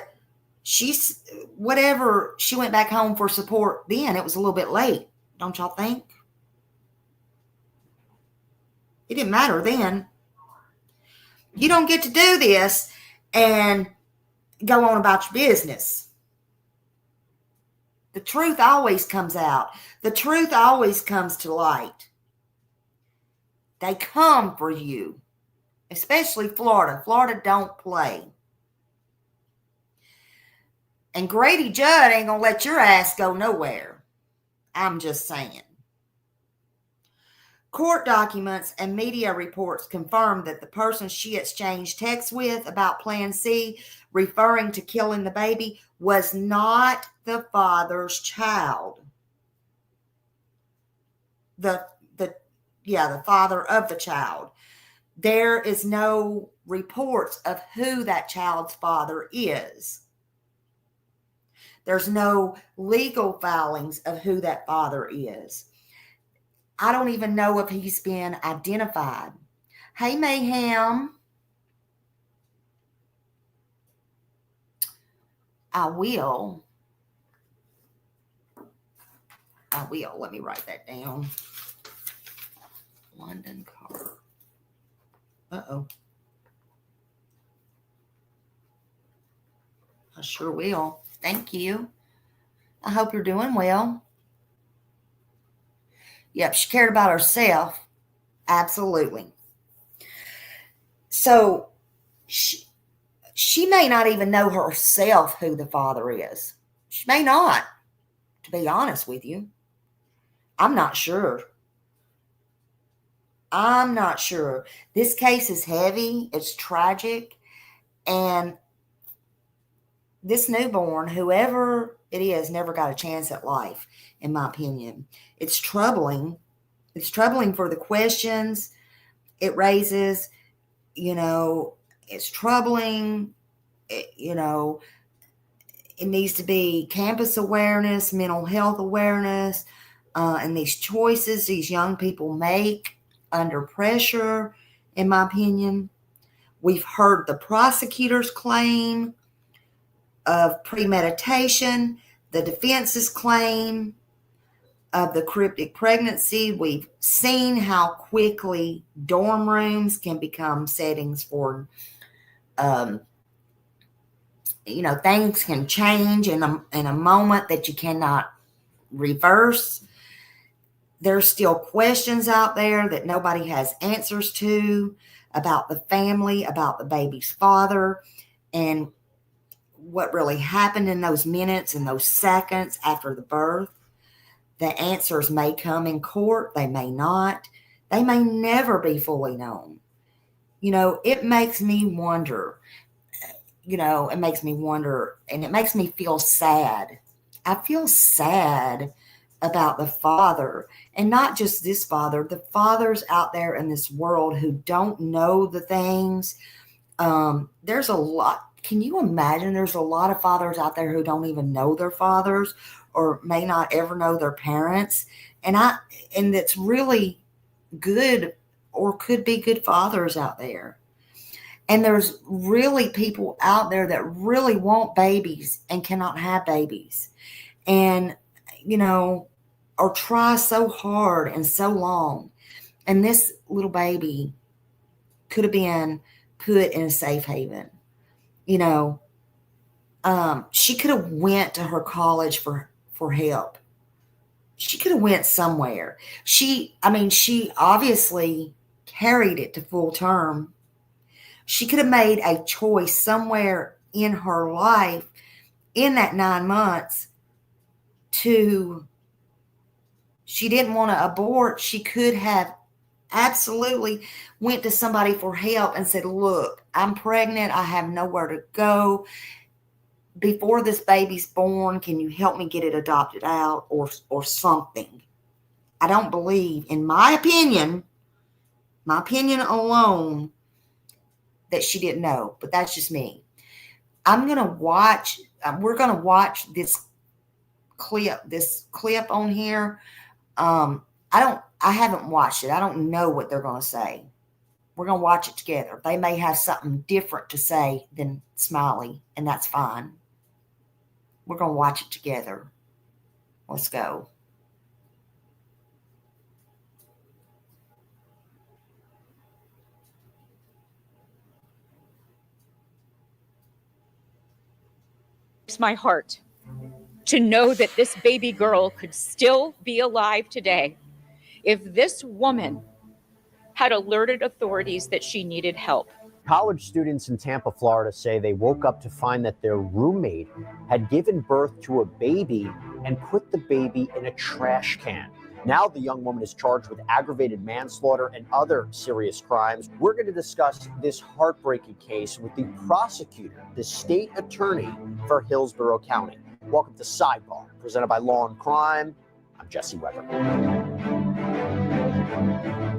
whatever, she went back home for support then. It was a little bit late. Don't y'all think? It didn't matter then. You don't get to do this and go on about your business. The truth always comes out. The truth always comes to light. They come for you, especially Florida. Florida don't play. And Grady Judd ain't going to let your ass go nowhere. I'm just saying. Court documents and media reports confirmed that the person she exchanged texts with about Plan C, referring to killing the baby, was not the father's child. The father of the child. There is no reports of who that child's father is. There's no legal filings of who that father is. I don't even know if he's been identified. Hey, Mayhem. I will. Let me write that down. London car. Uh-oh. I sure will. Thank you. I hope you're doing well. Yep, she cared about herself. Absolutely. So she may not even know herself who the father is. She may not, to be honest with you. I'm not sure. This case is heavy. It's tragic. And this newborn, whoever it is, never got a chance at life, in my opinion. It's troubling. It's troubling for the questions it raises. It's troubling. It needs to be campus awareness, mental health awareness, and these choices these young people make under pressure, in my opinion. We've heard the prosecutor's claim of premeditation, the defense's claim of the cryptic pregnancy. We've seen how quickly dorm rooms can become settings for, things can change in a moment that you cannot reverse. There's still questions out there that nobody has answers to about the family, about the baby's father, and what really happened in those minutes and those seconds after the birth. The answers may come in court. They may not. They may never be fully known. It makes me wonder. And it makes me feel sad. I feel sad about the father, and not just this father, the fathers out there in this world who don't know the things. There's a lot. Can you imagine? There's a lot of fathers out there who don't even know their fathers, or may not ever know their parents. And it's really good, or could be good fathers out there. And there's really people out there that really want babies and cannot have babies. And, or try so hard and so long. And this little baby could have been put in a safe haven. She could have went to her college for help. She could have went somewhere. She obviously carried it to full term. She could have made a choice somewhere in her life in that 9 months she didn't want to abort. She could have absolutely went to somebody for help and said, look, I'm pregnant. I have nowhere to go. Before this baby's born, can you help me get it adopted out or something? I don't believe, in my opinion alone, that she didn't know. But that's just me. we're going to watch this clip on here. I haven't watched it. I don't know what they're going to say. We're going to watch it together. They may have something different to say than Smiley, and that's fine. We're going to watch it together. Let's go. It's my heart to know that this baby girl could still be alive today if this woman had alerted authorities that she needed help. College students in Tampa, Florida say they woke up to find that their roommate had given birth to a baby and put the baby in a trash can. Now the young woman is charged with aggravated manslaughter and other serious crimes. We're going to discuss this heartbreaking case with the prosecutor, the state attorney for Hillsborough County. Welcome to Sidebar, presented by Law and Crime. I'm Jesse Weber.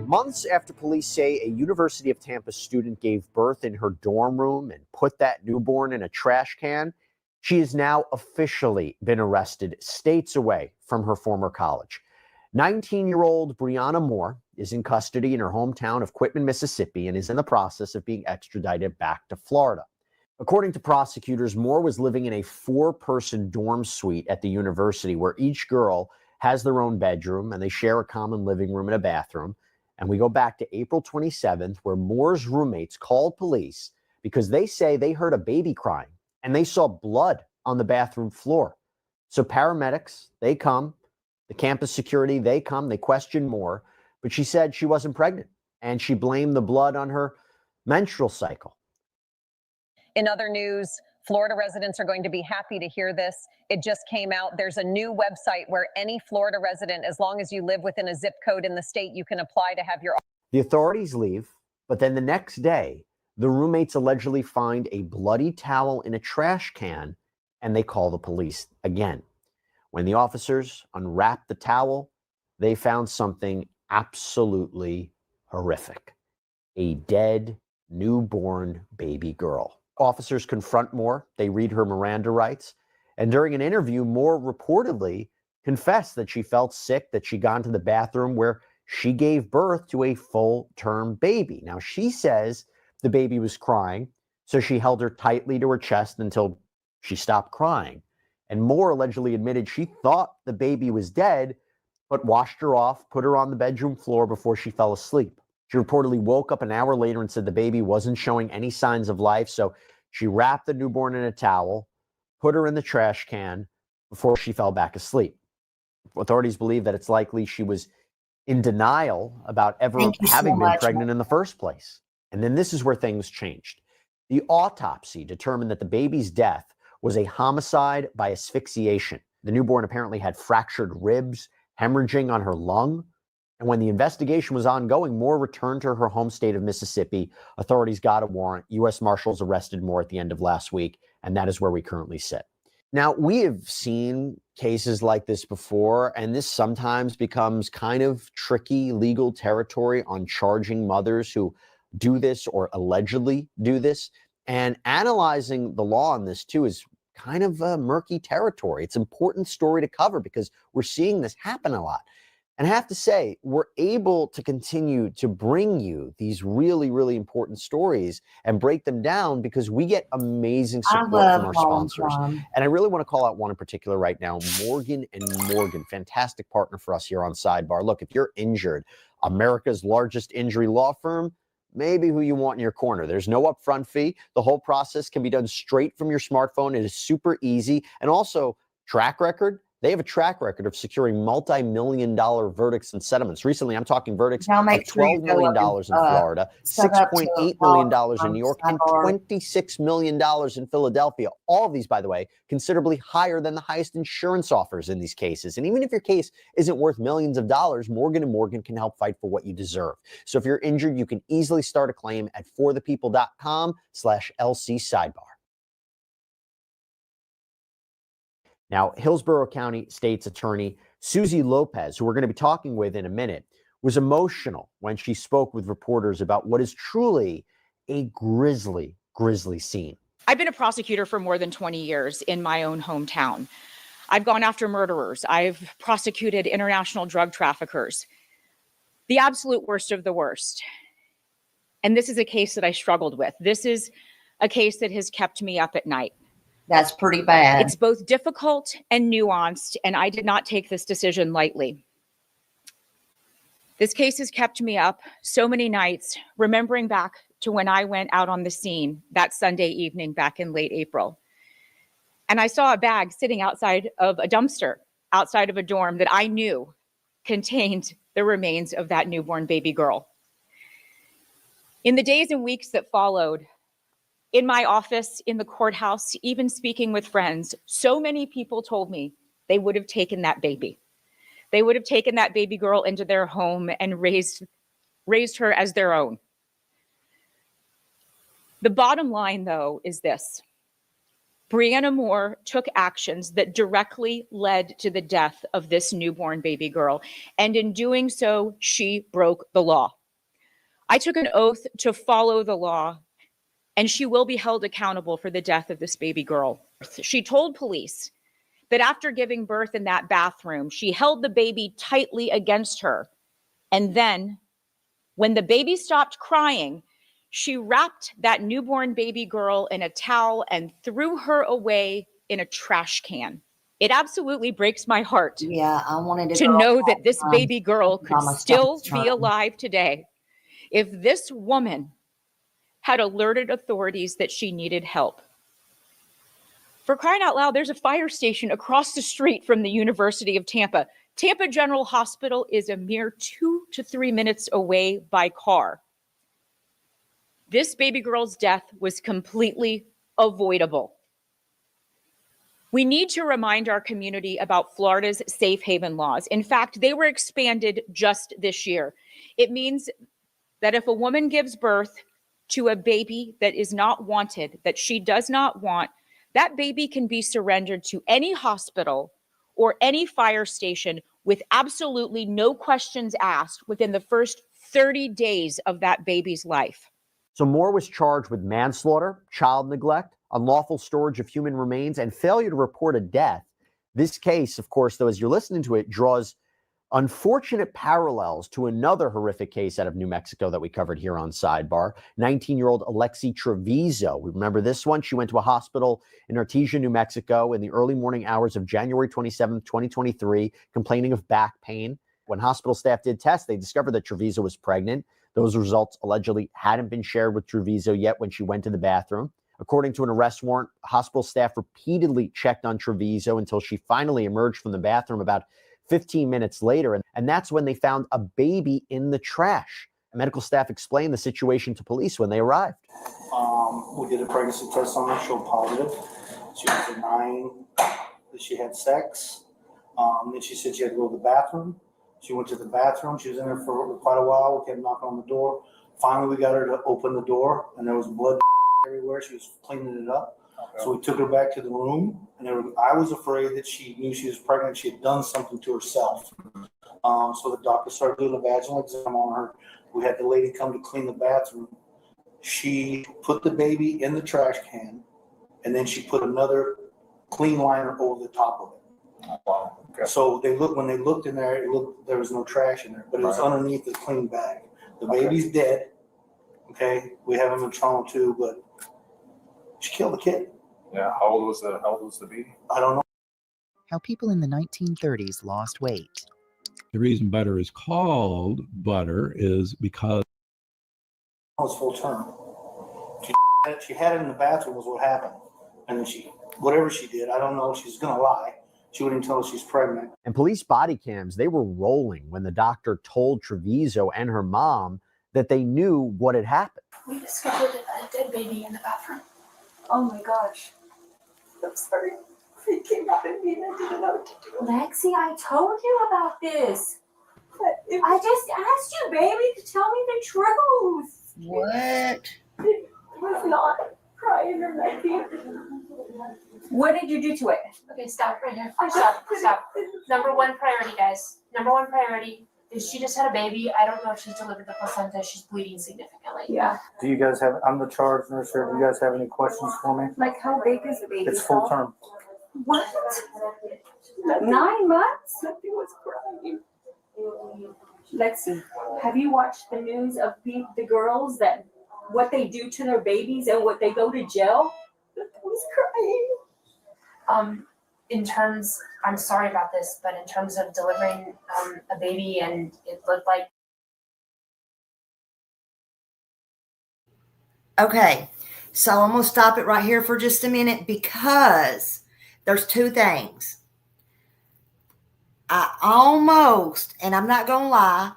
Months after police say a University of Tampa student gave birth in her dorm room and put that newborn in a trash can, she has now officially been arrested states away from her former college. 19-year-old Brianna Moore is in custody in her hometown of Quitman, Mississippi, and is in the process of being extradited back to Florida. According to prosecutors, Moore was living in a 4-person dorm suite at the university where each girl has their own bedroom and they share a common living room and a bathroom. And we go back to April 27th, where Moore's roommates called police because they say they heard a baby crying and they saw blood on the bathroom floor. So paramedics, they come, the campus security, they come, they question Moore, but she said she wasn't pregnant and she blamed the blood on her menstrual cycle. In other news, Florida residents are going to be happy to hear this. It just came out. There's a new website where any Florida resident, as long as you live within a zip code in the state, you can apply to have your... The authorities leave, but then the next day, the roommates allegedly find a bloody towel in a trash can and they call the police again. When the officers unwrapped the towel, they found something absolutely horrific: a dead newborn baby girl. Officers confront Moore. They read her Miranda rights. And during an interview, Moore reportedly confessed that she felt sick, that she'd gone to the bathroom where she gave birth to a full-term baby. Now, she says the baby was crying, so she held her tightly to her chest until she stopped crying. And Moore allegedly admitted she thought the baby was dead, but washed her off, put her on the bedroom floor before she fell asleep. She reportedly woke up an hour later and said the baby wasn't showing any signs of life, so she wrapped the newborn in a towel, put her in the trash can before she fell back asleep. Authorities believe that it's likely she was in denial about ever having been pregnant in the first place. And then this is where things changed. The autopsy determined that the baby's death was a homicide by asphyxiation. The newborn apparently had fractured ribs, hemorrhaging on her lung. And when the investigation was ongoing, Moore returned to her home state of Mississippi. Authorities got a warrant. U.S. Marshals arrested Moore at the end of last week, and that is where we currently sit. Now, we have seen cases like this before, and this sometimes becomes kind of tricky legal territory on charging mothers who do this or allegedly do this. And analyzing the law on this, too, is kind of murky territory. It's an important story to cover because we're seeing this happen a lot. And I have to say, we're able to continue to bring you these really, really important stories and break them down because we get amazing support from our sponsors. And I really want to call out one in particular right now, Morgan & Morgan, fantastic partner for us here on Sidebar. Look, if you're injured, America's largest injury law firm, maybe who you want in your corner. There's no upfront fee. The whole process can be done straight from your smartphone. It is super easy. And also, track record. They have a track record of securing multi-million-dollar verdicts and settlements. Recently, I'm talking verdicts of $12 million in Florida, $6.8 million in New York, and $26 million in Philadelphia. All of these, by the way, considerably higher than the highest insurance offers in these cases. And even if your case isn't worth millions of dollars, Morgan & Morgan can help fight for what you deserve. So if you're injured, you can easily start a claim at forthepeople.com/LC Sidebar. Now, Hillsborough County State's Attorney Susie Lopez, who we're going to be talking with in a minute, was emotional when she spoke with reporters about what is truly a grisly, grisly scene. I've been a prosecutor for more than 20 years in my own hometown. I've gone after murderers. I've prosecuted international drug traffickers, the absolute worst of the worst. And this is a case that I struggled with. This is a case that has kept me up at night. That's pretty bad. It's both difficult and nuanced, and I did not take this decision lightly. This case has kept me up so many nights, remembering back to when I went out on the scene that Sunday evening back in late April. And I saw a bag sitting outside of a dumpster, outside of a dorm that I knew contained the remains of that newborn baby girl. In the days and weeks that followed, in my office, in the courthouse, even speaking with friends, so many people told me they would have taken that baby. They would have taken that baby girl into their home and raised her as their own. The bottom line, though, is this. Brianna Moore took actions that directly led to the death of this newborn baby girl, and in doing so, she broke the law. I took an oath to follow the law, and she will be held accountable for the death of this baby girl. She told police that after giving birth in that bathroom, she held the baby tightly against her. And then, when the baby stopped crying, she wrapped that newborn baby girl in a towel and threw her away in a trash can. It absolutely breaks my heart to know that this baby girl could still be alive today if this woman had alerted authorities that she needed help. For crying out loud, there's a fire station across the street from the University of Tampa. Tampa General Hospital is a mere 2 to 3 minutes away by car. This baby girl's death was completely avoidable. We need to remind our community about Florida's safe haven laws. In fact, they were expanded just this year. It means that if a woman gives birth to a baby that is not wanted, that she does not want, that baby can be surrendered to any hospital or any fire station with absolutely no questions asked within the first 30 days of that baby's life. So Moore was charged with manslaughter, child neglect, unlawful storage of human remains, and failure to report a death. This case, of course, though, as you're listening to it, draws unfortunate parallels to another horrific case out of New Mexico that we covered here on Sidebar. 19-year-old Alexi Trevizo. We remember this one. She went to a hospital in Artesia, New Mexico in the early morning hours of January 27, 2023, complaining of back pain. When hospital staff did tests, they discovered that Trevizo was pregnant. Those results allegedly hadn't been shared with Trevizo yet when she went to the bathroom. According to an arrest warrant, hospital staff repeatedly checked on Trevizo until she finally emerged from the bathroom about 15 minutes later, and that's when they found a baby in the trash. Medical staff explained the situation to police when they arrived. We did a pregnancy test on her, showed positive. She was denying that she had sex. Then she said she had to go to the bathroom. She went to the bathroom. She was in there for quite a while. We kept knocking on the door. Finally, we got her to open the door, and there was blood everywhere. She was cleaning it up. Okay. So we took her back to the room, and I was afraid that she knew she was pregnant. She had done something to herself. So the doctor started doing a vaginal exam on her. We had the lady come to clean the bathroom. She put the baby in the trash can, and then she put another clean liner over the top of it. Wow. Okay. So when they looked in there, there was no trash in there, but it was underneath the clean bag. The baby's dead. Okay, we have him in trauma too, but she killed the kid. Yeah, how old was the baby? I don't know. How people in the 1930s lost weight. The reason butter is called butter is because It was full term. She had it in the bathroom was what happened. And then whatever she did, I don't know, she's gonna lie. She wouldn't tell us she's pregnant. And police body cams, they were rolling when the doctor told Trevizo and her mom that they knew what had happened. We discovered a dead baby in the bathroom. Oh my gosh. I'm sorry. It came out of me and I didn't know what to do. Lexi, I told you about this. I just asked you, baby, to tell me the truth. What? It was not crying or nothing. What did you do to it? Okay, stop right here. Stop. Number one priority, guys. Number one priority is she just had a baby. I don't know if she's delivered the placenta. She's bleeding significantly. Yeah. Do you guys I'm the charge nurse here. Do you guys have any questions for me? Like, how big is the baby? It's full term. What? 9 months? Nothing was crying. Lexi, have you watched the news of the girls what they do to their babies and what they go to jail? Nothing was crying. In terms, I'm sorry about this, but in terms of delivering a baby and it looked like. Okay, so I'm going to stop it right here for just a minute because there's two things. I almost, and I'm not going to lie,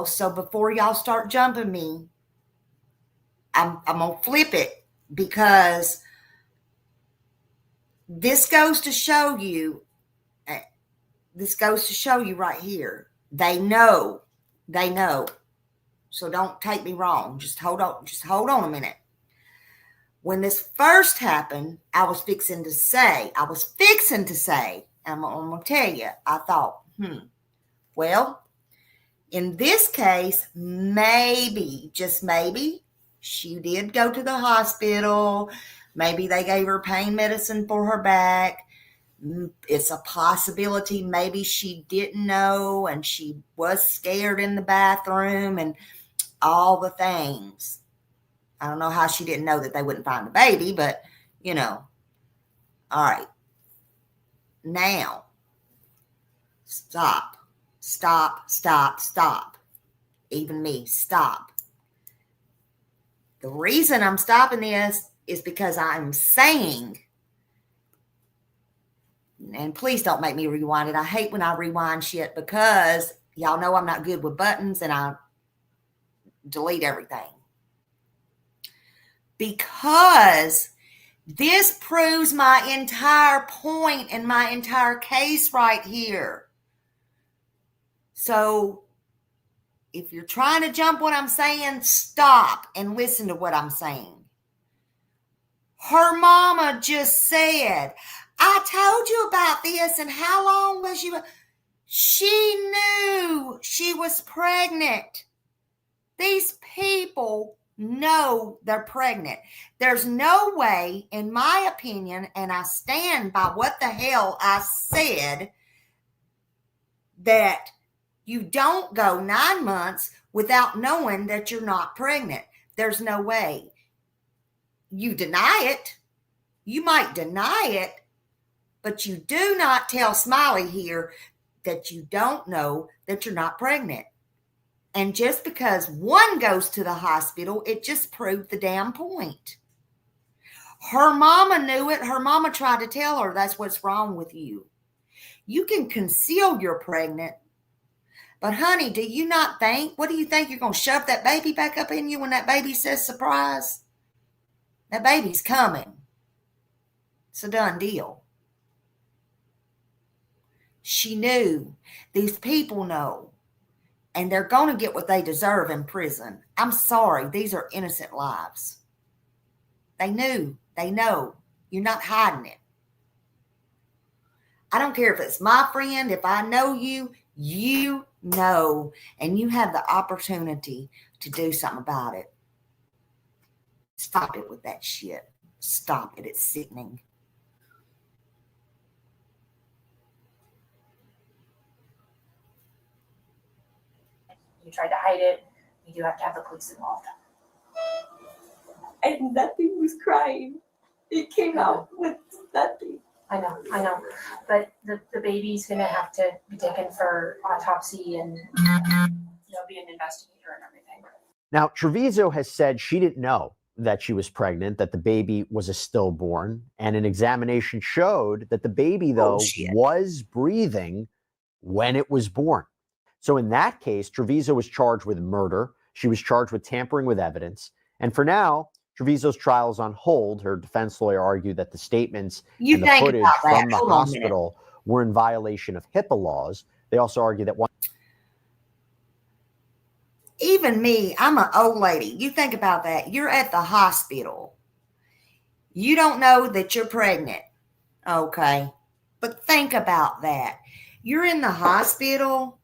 so before y'all start jumping me, I'm going to flip it because this goes to show you right here. They know. So don't take me wrong. Just hold on a minute. When this first happened, I was fixing to say, I'm going to tell you, I thought, well, in this case, maybe, just maybe, she did go to the hospital. Maybe they gave her pain medicine for her back. It's a possibility maybe she didn't know and she was scared in the bathroom and all the things. I don't know how she didn't know that they wouldn't find the baby, but, all right. Now, stop. Even me, stop. The reason I'm stopping this is because I'm saying, and please don't make me rewind it. I hate when I rewind shit because y'all know I'm not good with buttons and I delete everything. Because this proves my entire point and my entire case right here. So if you're trying to jump what I'm saying, stop and listen to what I'm saying. Her mama just said, I told you about this, and how long was you? She knew she was pregnant. These people know they're pregnant. There's no way, in my opinion, and I stand by what the hell I said, that you don't go 9 months without knowing that you're not pregnant. There's no way. You deny it. You might deny it, but you do not tell Smiley here that you don't know that you're not pregnant. And just because one goes to the hospital, it just proved the damn point. Her mama knew it. Her mama tried to tell her that's what's wrong with you. You can conceal you're pregnant. But honey, do you not think, what do you think, you're going to shove that baby back up in you when that baby says surprise? That baby's coming. It's a done deal. She knew. These people know. And they're going to get what they deserve in prison. I'm sorry. These are innocent lives. They knew. They know. You're not hiding it. I don't care if it's my friend. If I know you, you know. And you have the opportunity to do something about it. Stop it with that shit. Stop it. It's sickening. You tried to hide it. You do have to have the police involved. And nothing was crying. It came out with nothing. I know. But the baby's going to have to be taken for autopsy and there'll be an investigator and everything. Now, Treviso has said she didn't know that she was pregnant, that the baby was a stillborn, and an examination showed that the baby, though, was breathing when it was born. So in that case, Treviso was charged with murder. She was charged with tampering with evidence. And for now, Treviso's trial is on hold. Her defense lawyer argued that the statements and the footage from the hospital were in violation of HIPAA laws. They also argue that one. Even me, I'm an old lady. You think about that. You're at the hospital. You don't know that you're pregnant. Okay. But think about that. You're in the hospital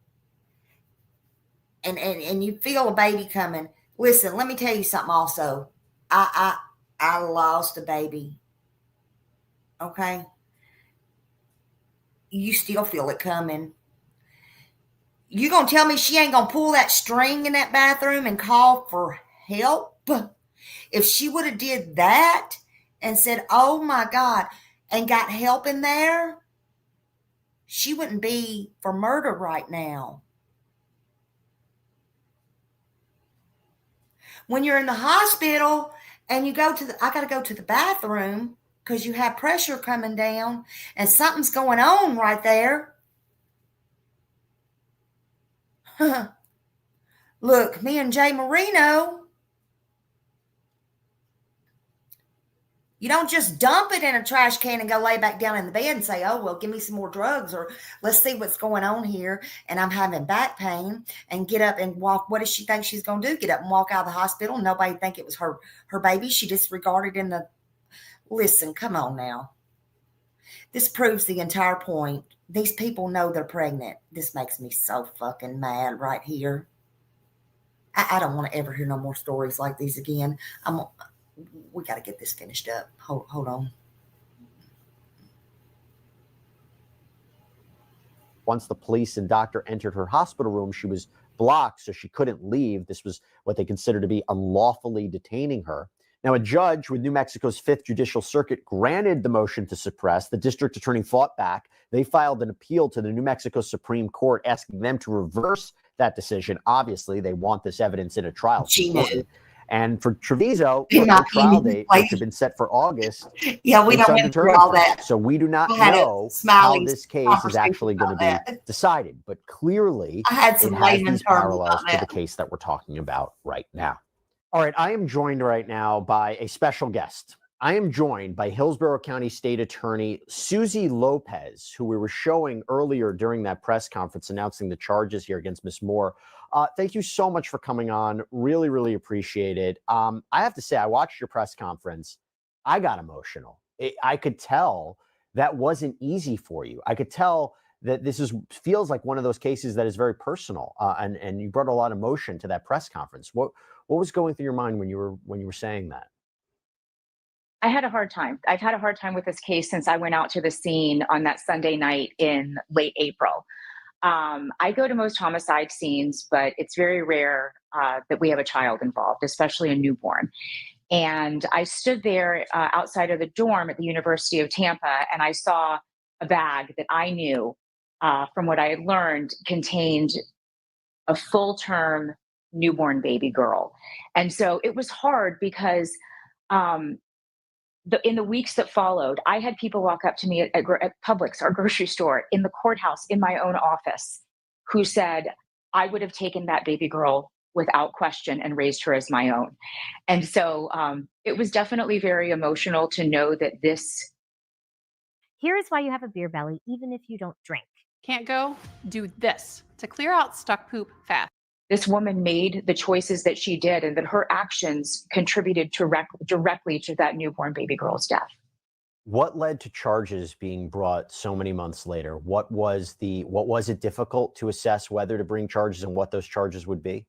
and you feel a baby coming. Listen, let me tell you something also. I lost a baby. Okay. You still feel it coming. You gonna tell me she ain't gonna pull that string in that bathroom and call for help? If she would have did that and said, oh my God, and got help in there, she wouldn't be for murder right now. When you're in the hospital and you go to I got to go to the bathroom because you have pressure coming down and something's going on right there. Look, me and Jay Marino, you don't just dump it in a trash can and go lay back down in the bed and say, oh, well, give me some more drugs or let's see what's going on here. And I'm having back pain and get up and walk. What does she think she's going to do? Get up and walk out of the hospital? Nobody think it was her baby. She disregarded in the, listen, come on now. This proves the entire point. These people know they're pregnant. This makes me so fucking mad right here. I don't want to ever hear no more stories like these again. We got to get this finished up. Hold on. Once the police and doctor entered her hospital room, she was blocked, so she couldn't leave. This was what they considered to be unlawfully detaining her. Now, a judge with New Mexico's 5th Judicial Circuit granted the motion to suppress. The district attorney fought back. They filed an appeal to the New Mexico Supreme Court, asking them to reverse that decision. Obviously, they want this evidence in a trial. And for Treviso, the trial date, which had been set for August, yeah, we don't went through all that. So we do not know how this case is actually going to be decided. But clearly, I had some it has these parallels to the case that we're talking about right now. All right, I am joined right now by a special guest. I am joined by Hillsborough County State Attorney Susie Lopez, who we were showing earlier during that press conference announcing the charges here against Ms. Moore. Thank you so much for coming on. Really, really appreciate it. I have to say, I watched your press conference. I got emotional. I could tell that wasn't easy for you. I could tell that this feels like one of those cases that is very personal, and you brought a lot of emotion to that press conference. What was going through your mind when you were saying that? I had a hard time. I've had a hard time with this case since I went out to the scene on that Sunday night in late April. I go to most homicide scenes, but it's very rare that we have a child involved, especially a newborn. And I stood there outside of the dorm at the University of Tampa, and I saw a bag that I knew, from what I had learned, contained a full-term newborn baby girl. And so it was hard because in the weeks that followed, I had people walk up to me at Publix, our grocery store, in the courthouse, in my own office, who said, I would have taken that baby girl without question and raised her as my own. And so it was definitely very emotional to know that this. Here is why you have a beer belly, even if you don't drink. Can't go? Do this to clear out stuck poop fast. This woman made the choices that she did, and that her actions contributed directly to that newborn baby girl's death. What led to charges being brought so many months later? What was it difficult to assess whether to bring charges and what those charges would be?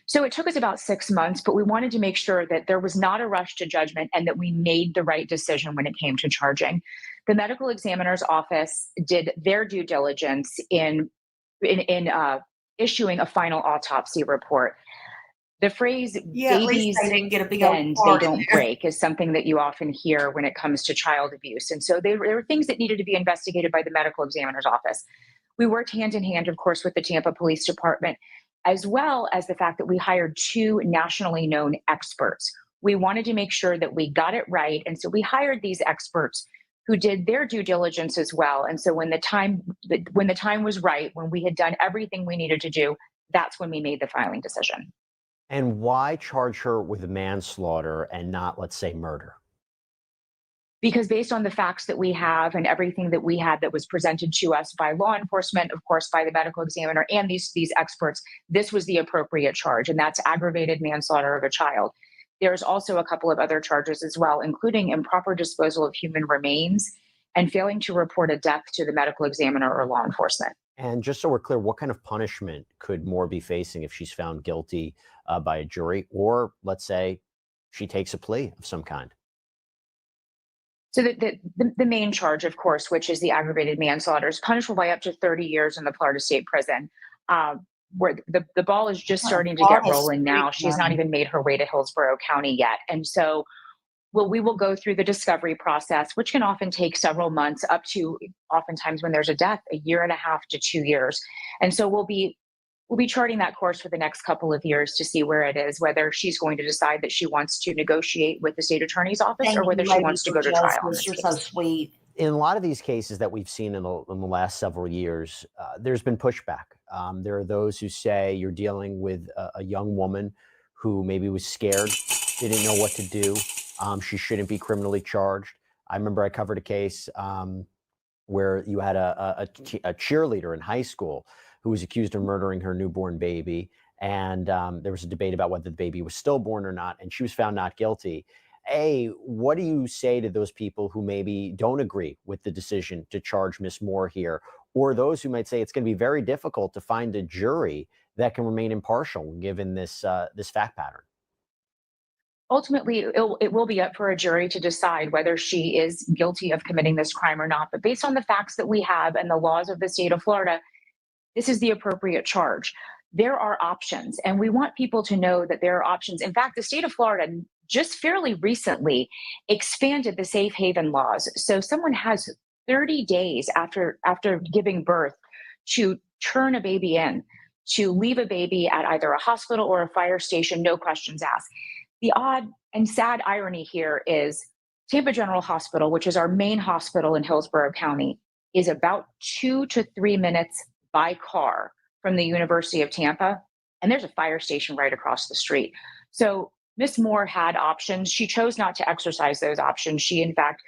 So it took us about 6 months, but we wanted to make sure that there was not a rush to judgment and that we made the right decision when it came to charging. The medical examiner's office did their due diligence in issuing a final autopsy report. The phrase babies bend, they don't break is something that you often hear when it comes to child abuse. And so there were things that needed to be investigated by the medical examiner's office. We worked hand in hand, of course, with the Tampa Police Department, as well as the fact that we hired 2 nationally known experts. We wanted to make sure that we got it right. And so we hired these experts who did their due diligence as well. And so when the time was right, when we had done everything we needed to do, that's when we made the filing decision. And why charge her with manslaughter and not, let's say, murder? Because based on the facts that we have and everything that we had that was presented to us by law enforcement, of course, by the medical examiner and these experts, this was the appropriate charge, and that's aggravated manslaughter of a child. There's also a couple of other charges as well, including improper disposal of human remains and failing to report a death to the medical examiner or law enforcement. And just so we're clear, what kind of punishment could Moore be facing if she's found guilty by a jury, or let's say she takes a plea of some kind? So the main charge, of course, which is the aggravated manslaughter, is punishable by up to 30 years in the Florida State Prison. Where the ball is just starting to get rolling now. She's not even made her way to Hillsborough County yet. And so well, we will go through the discovery process, which can often take several months, up to oftentimes when there's a death, a year and a half to 2 years. And so we'll be charting that course for the next couple of years to see where it is, whether she's going to decide that she wants to negotiate with the state attorney's office Thank or whether you, she lady, wants to for go to trial in justice. this You're case. so sweet. In a lot of these cases that we've seen in the last several years, there's been pushback. There are those who say you're dealing with a young woman who maybe was scared, didn't know what to do. She shouldn't be criminally charged. I remember I covered a case where you had a cheerleader in high school who was accused of murdering her newborn baby. And there was a debate about whether the baby was stillborn or not, and she was found not guilty. What do you say to those people who maybe don't agree with the decision to charge Miss Moore here, or those who might say it's going to be very difficult to find a jury that can remain impartial given this fact pattern? Ultimately, it will be up for a jury to decide whether she is guilty of committing this crime or not. But based on the facts that we have and the laws of the state of Florida, this is the appropriate charge. There are options, and we want people to know that there are options. In fact, the state of Florida just fairly recently expanded the safe haven laws. So someone has 30 days after giving birth to turn a baby in, to leave a baby at either a hospital or a fire station, no questions asked. The odd and sad irony here is Tampa General Hospital, which is our main hospital in Hillsborough County, is about 2 to 3 minutes by car from the University of Tampa, and there's a fire station right across the street. So Miss Moore had options. She chose not to exercise those options. She, in fact,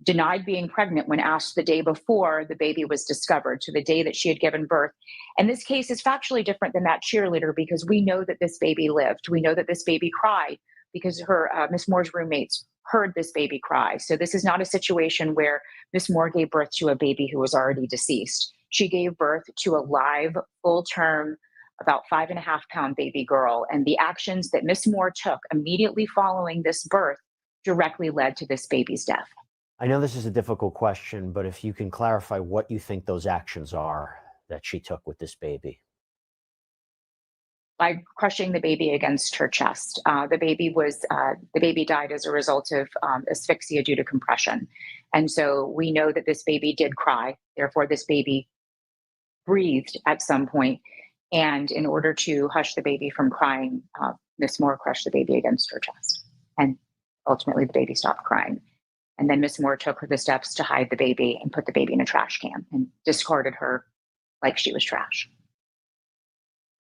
denied being pregnant when asked the day before the baby was discovered, to the day that she had given birth. And this case is factually different than that cheerleader because we know that this baby lived. We know that this baby cried because her Miss Moore's roommates heard this baby cry. So this is not a situation where Miss Moore gave birth to a baby who was already deceased. She gave birth to a live, full-term, about 5.5-pound baby girl. And the actions that Miss Moore took immediately following this birth directly led to this baby's death. I know this is a difficult question, but if you can clarify what you think those actions are that she took with this baby. By crushing the baby against her chest. The baby died as a result of asphyxia due to compression. And so we know that this baby did cry. Therefore, this baby breathed at some point. And in order to hush the baby from crying, Miss Moore crushed the baby against her chest. And ultimately, the baby stopped crying. And then Miss Moore took the steps to hide the baby and put the baby in a trash can and discarded her like she was trash.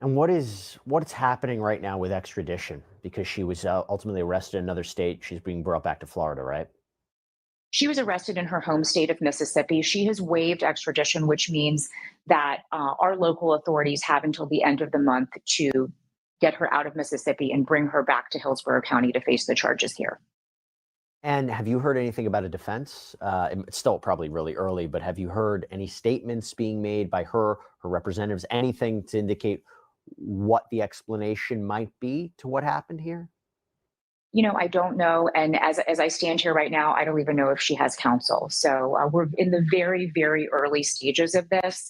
And what's happening right now with extradition? Because she was ultimately arrested in another state. She's being brought back to Florida, right? She was arrested in her home state of Mississippi. She has waived extradition, which means that our local authorities have until the end of the month to get her out of Mississippi and bring her back to Hillsborough County to face the charges here. And have you heard anything about a defense? It's still probably really early, but have you heard any statements being made by her representatives, anything to indicate what the explanation might be to what happened here? I don't know. And as I stand here right now, I don't even know if she has counsel. So we're in the very, very early stages of this.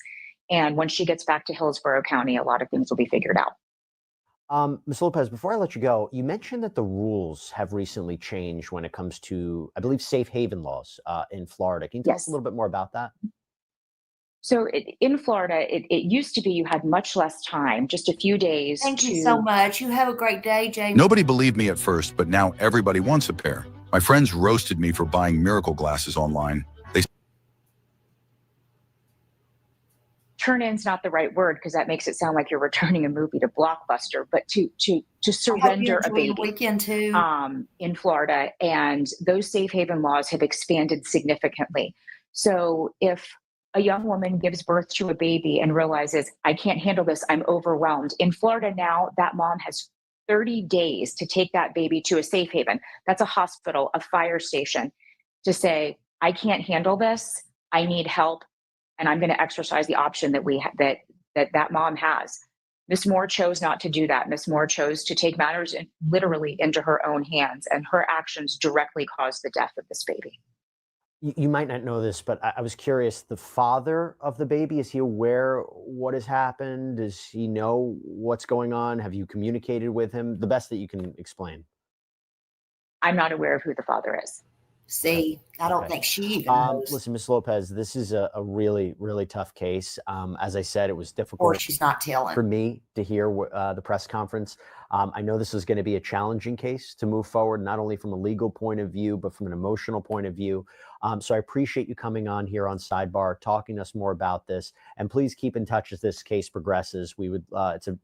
And when she gets back to Hillsborough County, a lot of things will be figured out. Ms. Lopez, before I let you go, you mentioned that the rules have recently changed when it comes to, I believe, safe haven laws in Florida. Can you tell us a little bit more about that? So in Florida, it used to be you had much less time, just a few days. Thank you so much. You have a great day, James. Nobody believed me at first, but now everybody wants a pair. My friends roasted me for buying miracle glasses online. Turn-in's not the right word because that makes it sound like you're returning a movie to Blockbuster, but to surrender a baby weekend too. In Florida, and those safe haven laws have expanded significantly. So if a young woman gives birth to a baby and realizes, I can't handle this, I'm overwhelmed. In Florida now, that mom has 30 days to take that baby to a safe haven. That's a hospital, a fire station, to say, I can't handle this, I need help, and I'm going to exercise the option that mom has. Miss Moore chose not to do that. Miss Moore chose to take matters literally into her own hands, and her actions directly caused the death of this baby. You might not know this, but I was curious, the father of the baby, is he aware what has happened? Does he know what's going on? Have you communicated with him? The best that you can explain. I'm not aware of who the father is. See, I don't Okay. think she even knows. Listen, Ms. Lopez, this is a really, really tough case. As I said, it was Or difficult she's not telling. for me to hear the press conference. I know this is going to be a challenging case to move forward, not only from a legal point of view, but from an emotional point of view. So I appreciate you coming on here on Sidebar, talking to us more about this. And please keep in touch as this case progresses. We would,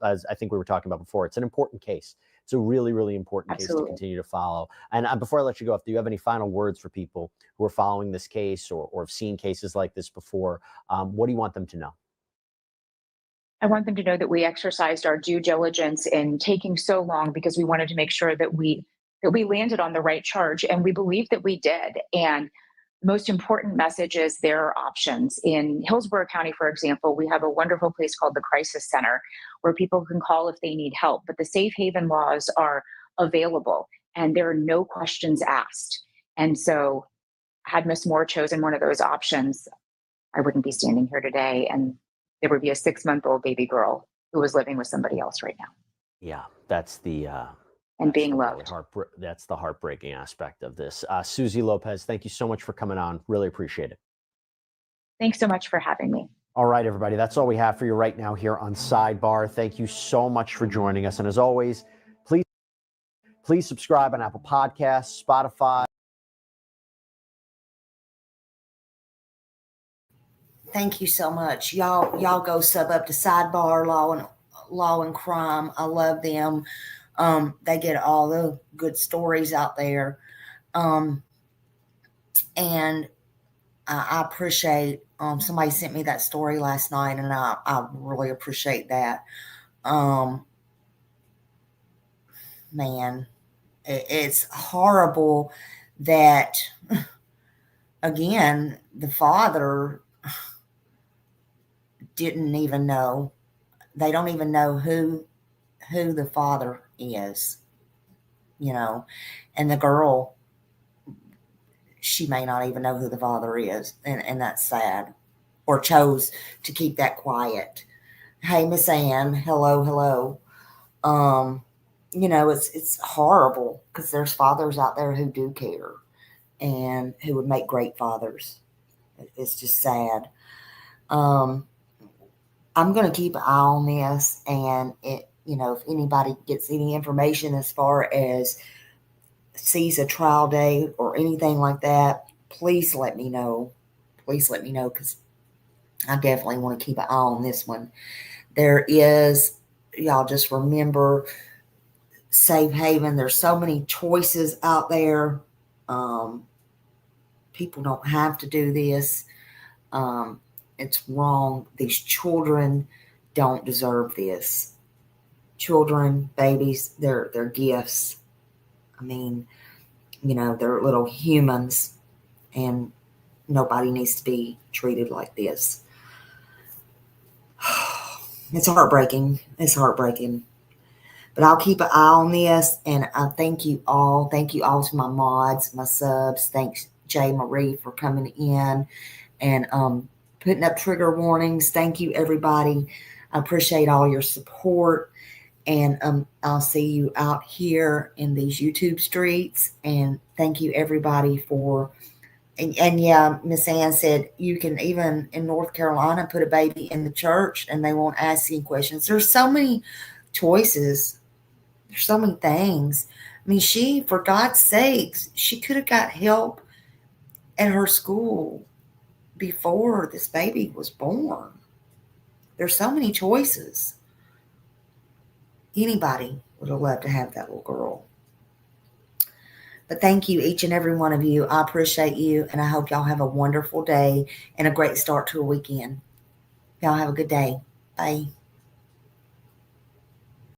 as I think we were talking about before, it's an important case. It's a really, really important case to continue to follow. And before I let you go, do you have any final words for people who are following this case or have seen cases like this before? What do you want them to know? I want them to know that we exercised our due diligence in taking so long because we wanted to make sure that we landed on the right charge, and we believe that we did. And the most important message is there are options. In Hillsborough County, for example, we have a wonderful place called the Crisis Center where people can call if they need help, but the safe haven laws are available and there are no questions asked. And so had Miss Moore chosen one of those options, I wouldn't be standing here today, and there would be a 6-month-old baby girl who was living with somebody else right now. Yeah, that's the and being loved. That's the heartbreaking aspect of this. Susie Lopez, thank you so much for coming on. Really appreciate it. Thanks so much for having me. All right, everybody, that's all we have for you right now here on Sidebar. Thank you so much for joining us. And as always, please subscribe on Apple Podcasts, Spotify. Thank you so much. Y'all go sub up to Sidebar Law and Crime. I love them. They get all the good stories out there. And I appreciate, somebody sent me that story last night, and I really appreciate that. Man, it's horrible that, again, the father didn't even know. They don't even know who the father is, and the girl, she may not even know who the father is, and that's sad, or chose to keep that quiet. Hey, Miss Ann, hello. It's horrible because there's fathers out there who do care and who would make great fathers. It's just sad. I'm going to keep an eye on this, and if anybody gets any information as far as sees a trial date or anything like that, please let me know. Please let me know, because I definitely want to keep an eye on this one. There is, y'all just remember, safe haven. There's so many choices out there. People don't have to do this. It's wrong. These children don't deserve this. Children, babies, they're gifts. I mean, they're little humans, and nobody needs to be treated like this. It's heartbreaking. It's heartbreaking. But I'll keep an eye on this, and I thank you all. Thank you all to my mods, my subs. Thanks, Jay Marie, for coming in and putting up trigger warnings. Thank you, everybody. I appreciate all your support. And I'll see you out here in these YouTube streets. And thank you, everybody, for... And yeah, Miss Ann said you can, even in North Carolina, put a baby in the church and they won't ask any questions. There's so many choices. There's so many things. I mean, she, for God's sakes, she could have got help at her school before this baby was born. There's so many choices. Anybody would have loved to have that little girl. But thank you, each and every one of you. I appreciate you, and I hope y'all have a wonderful day and a great start to a weekend. Y'all have a good day. Bye.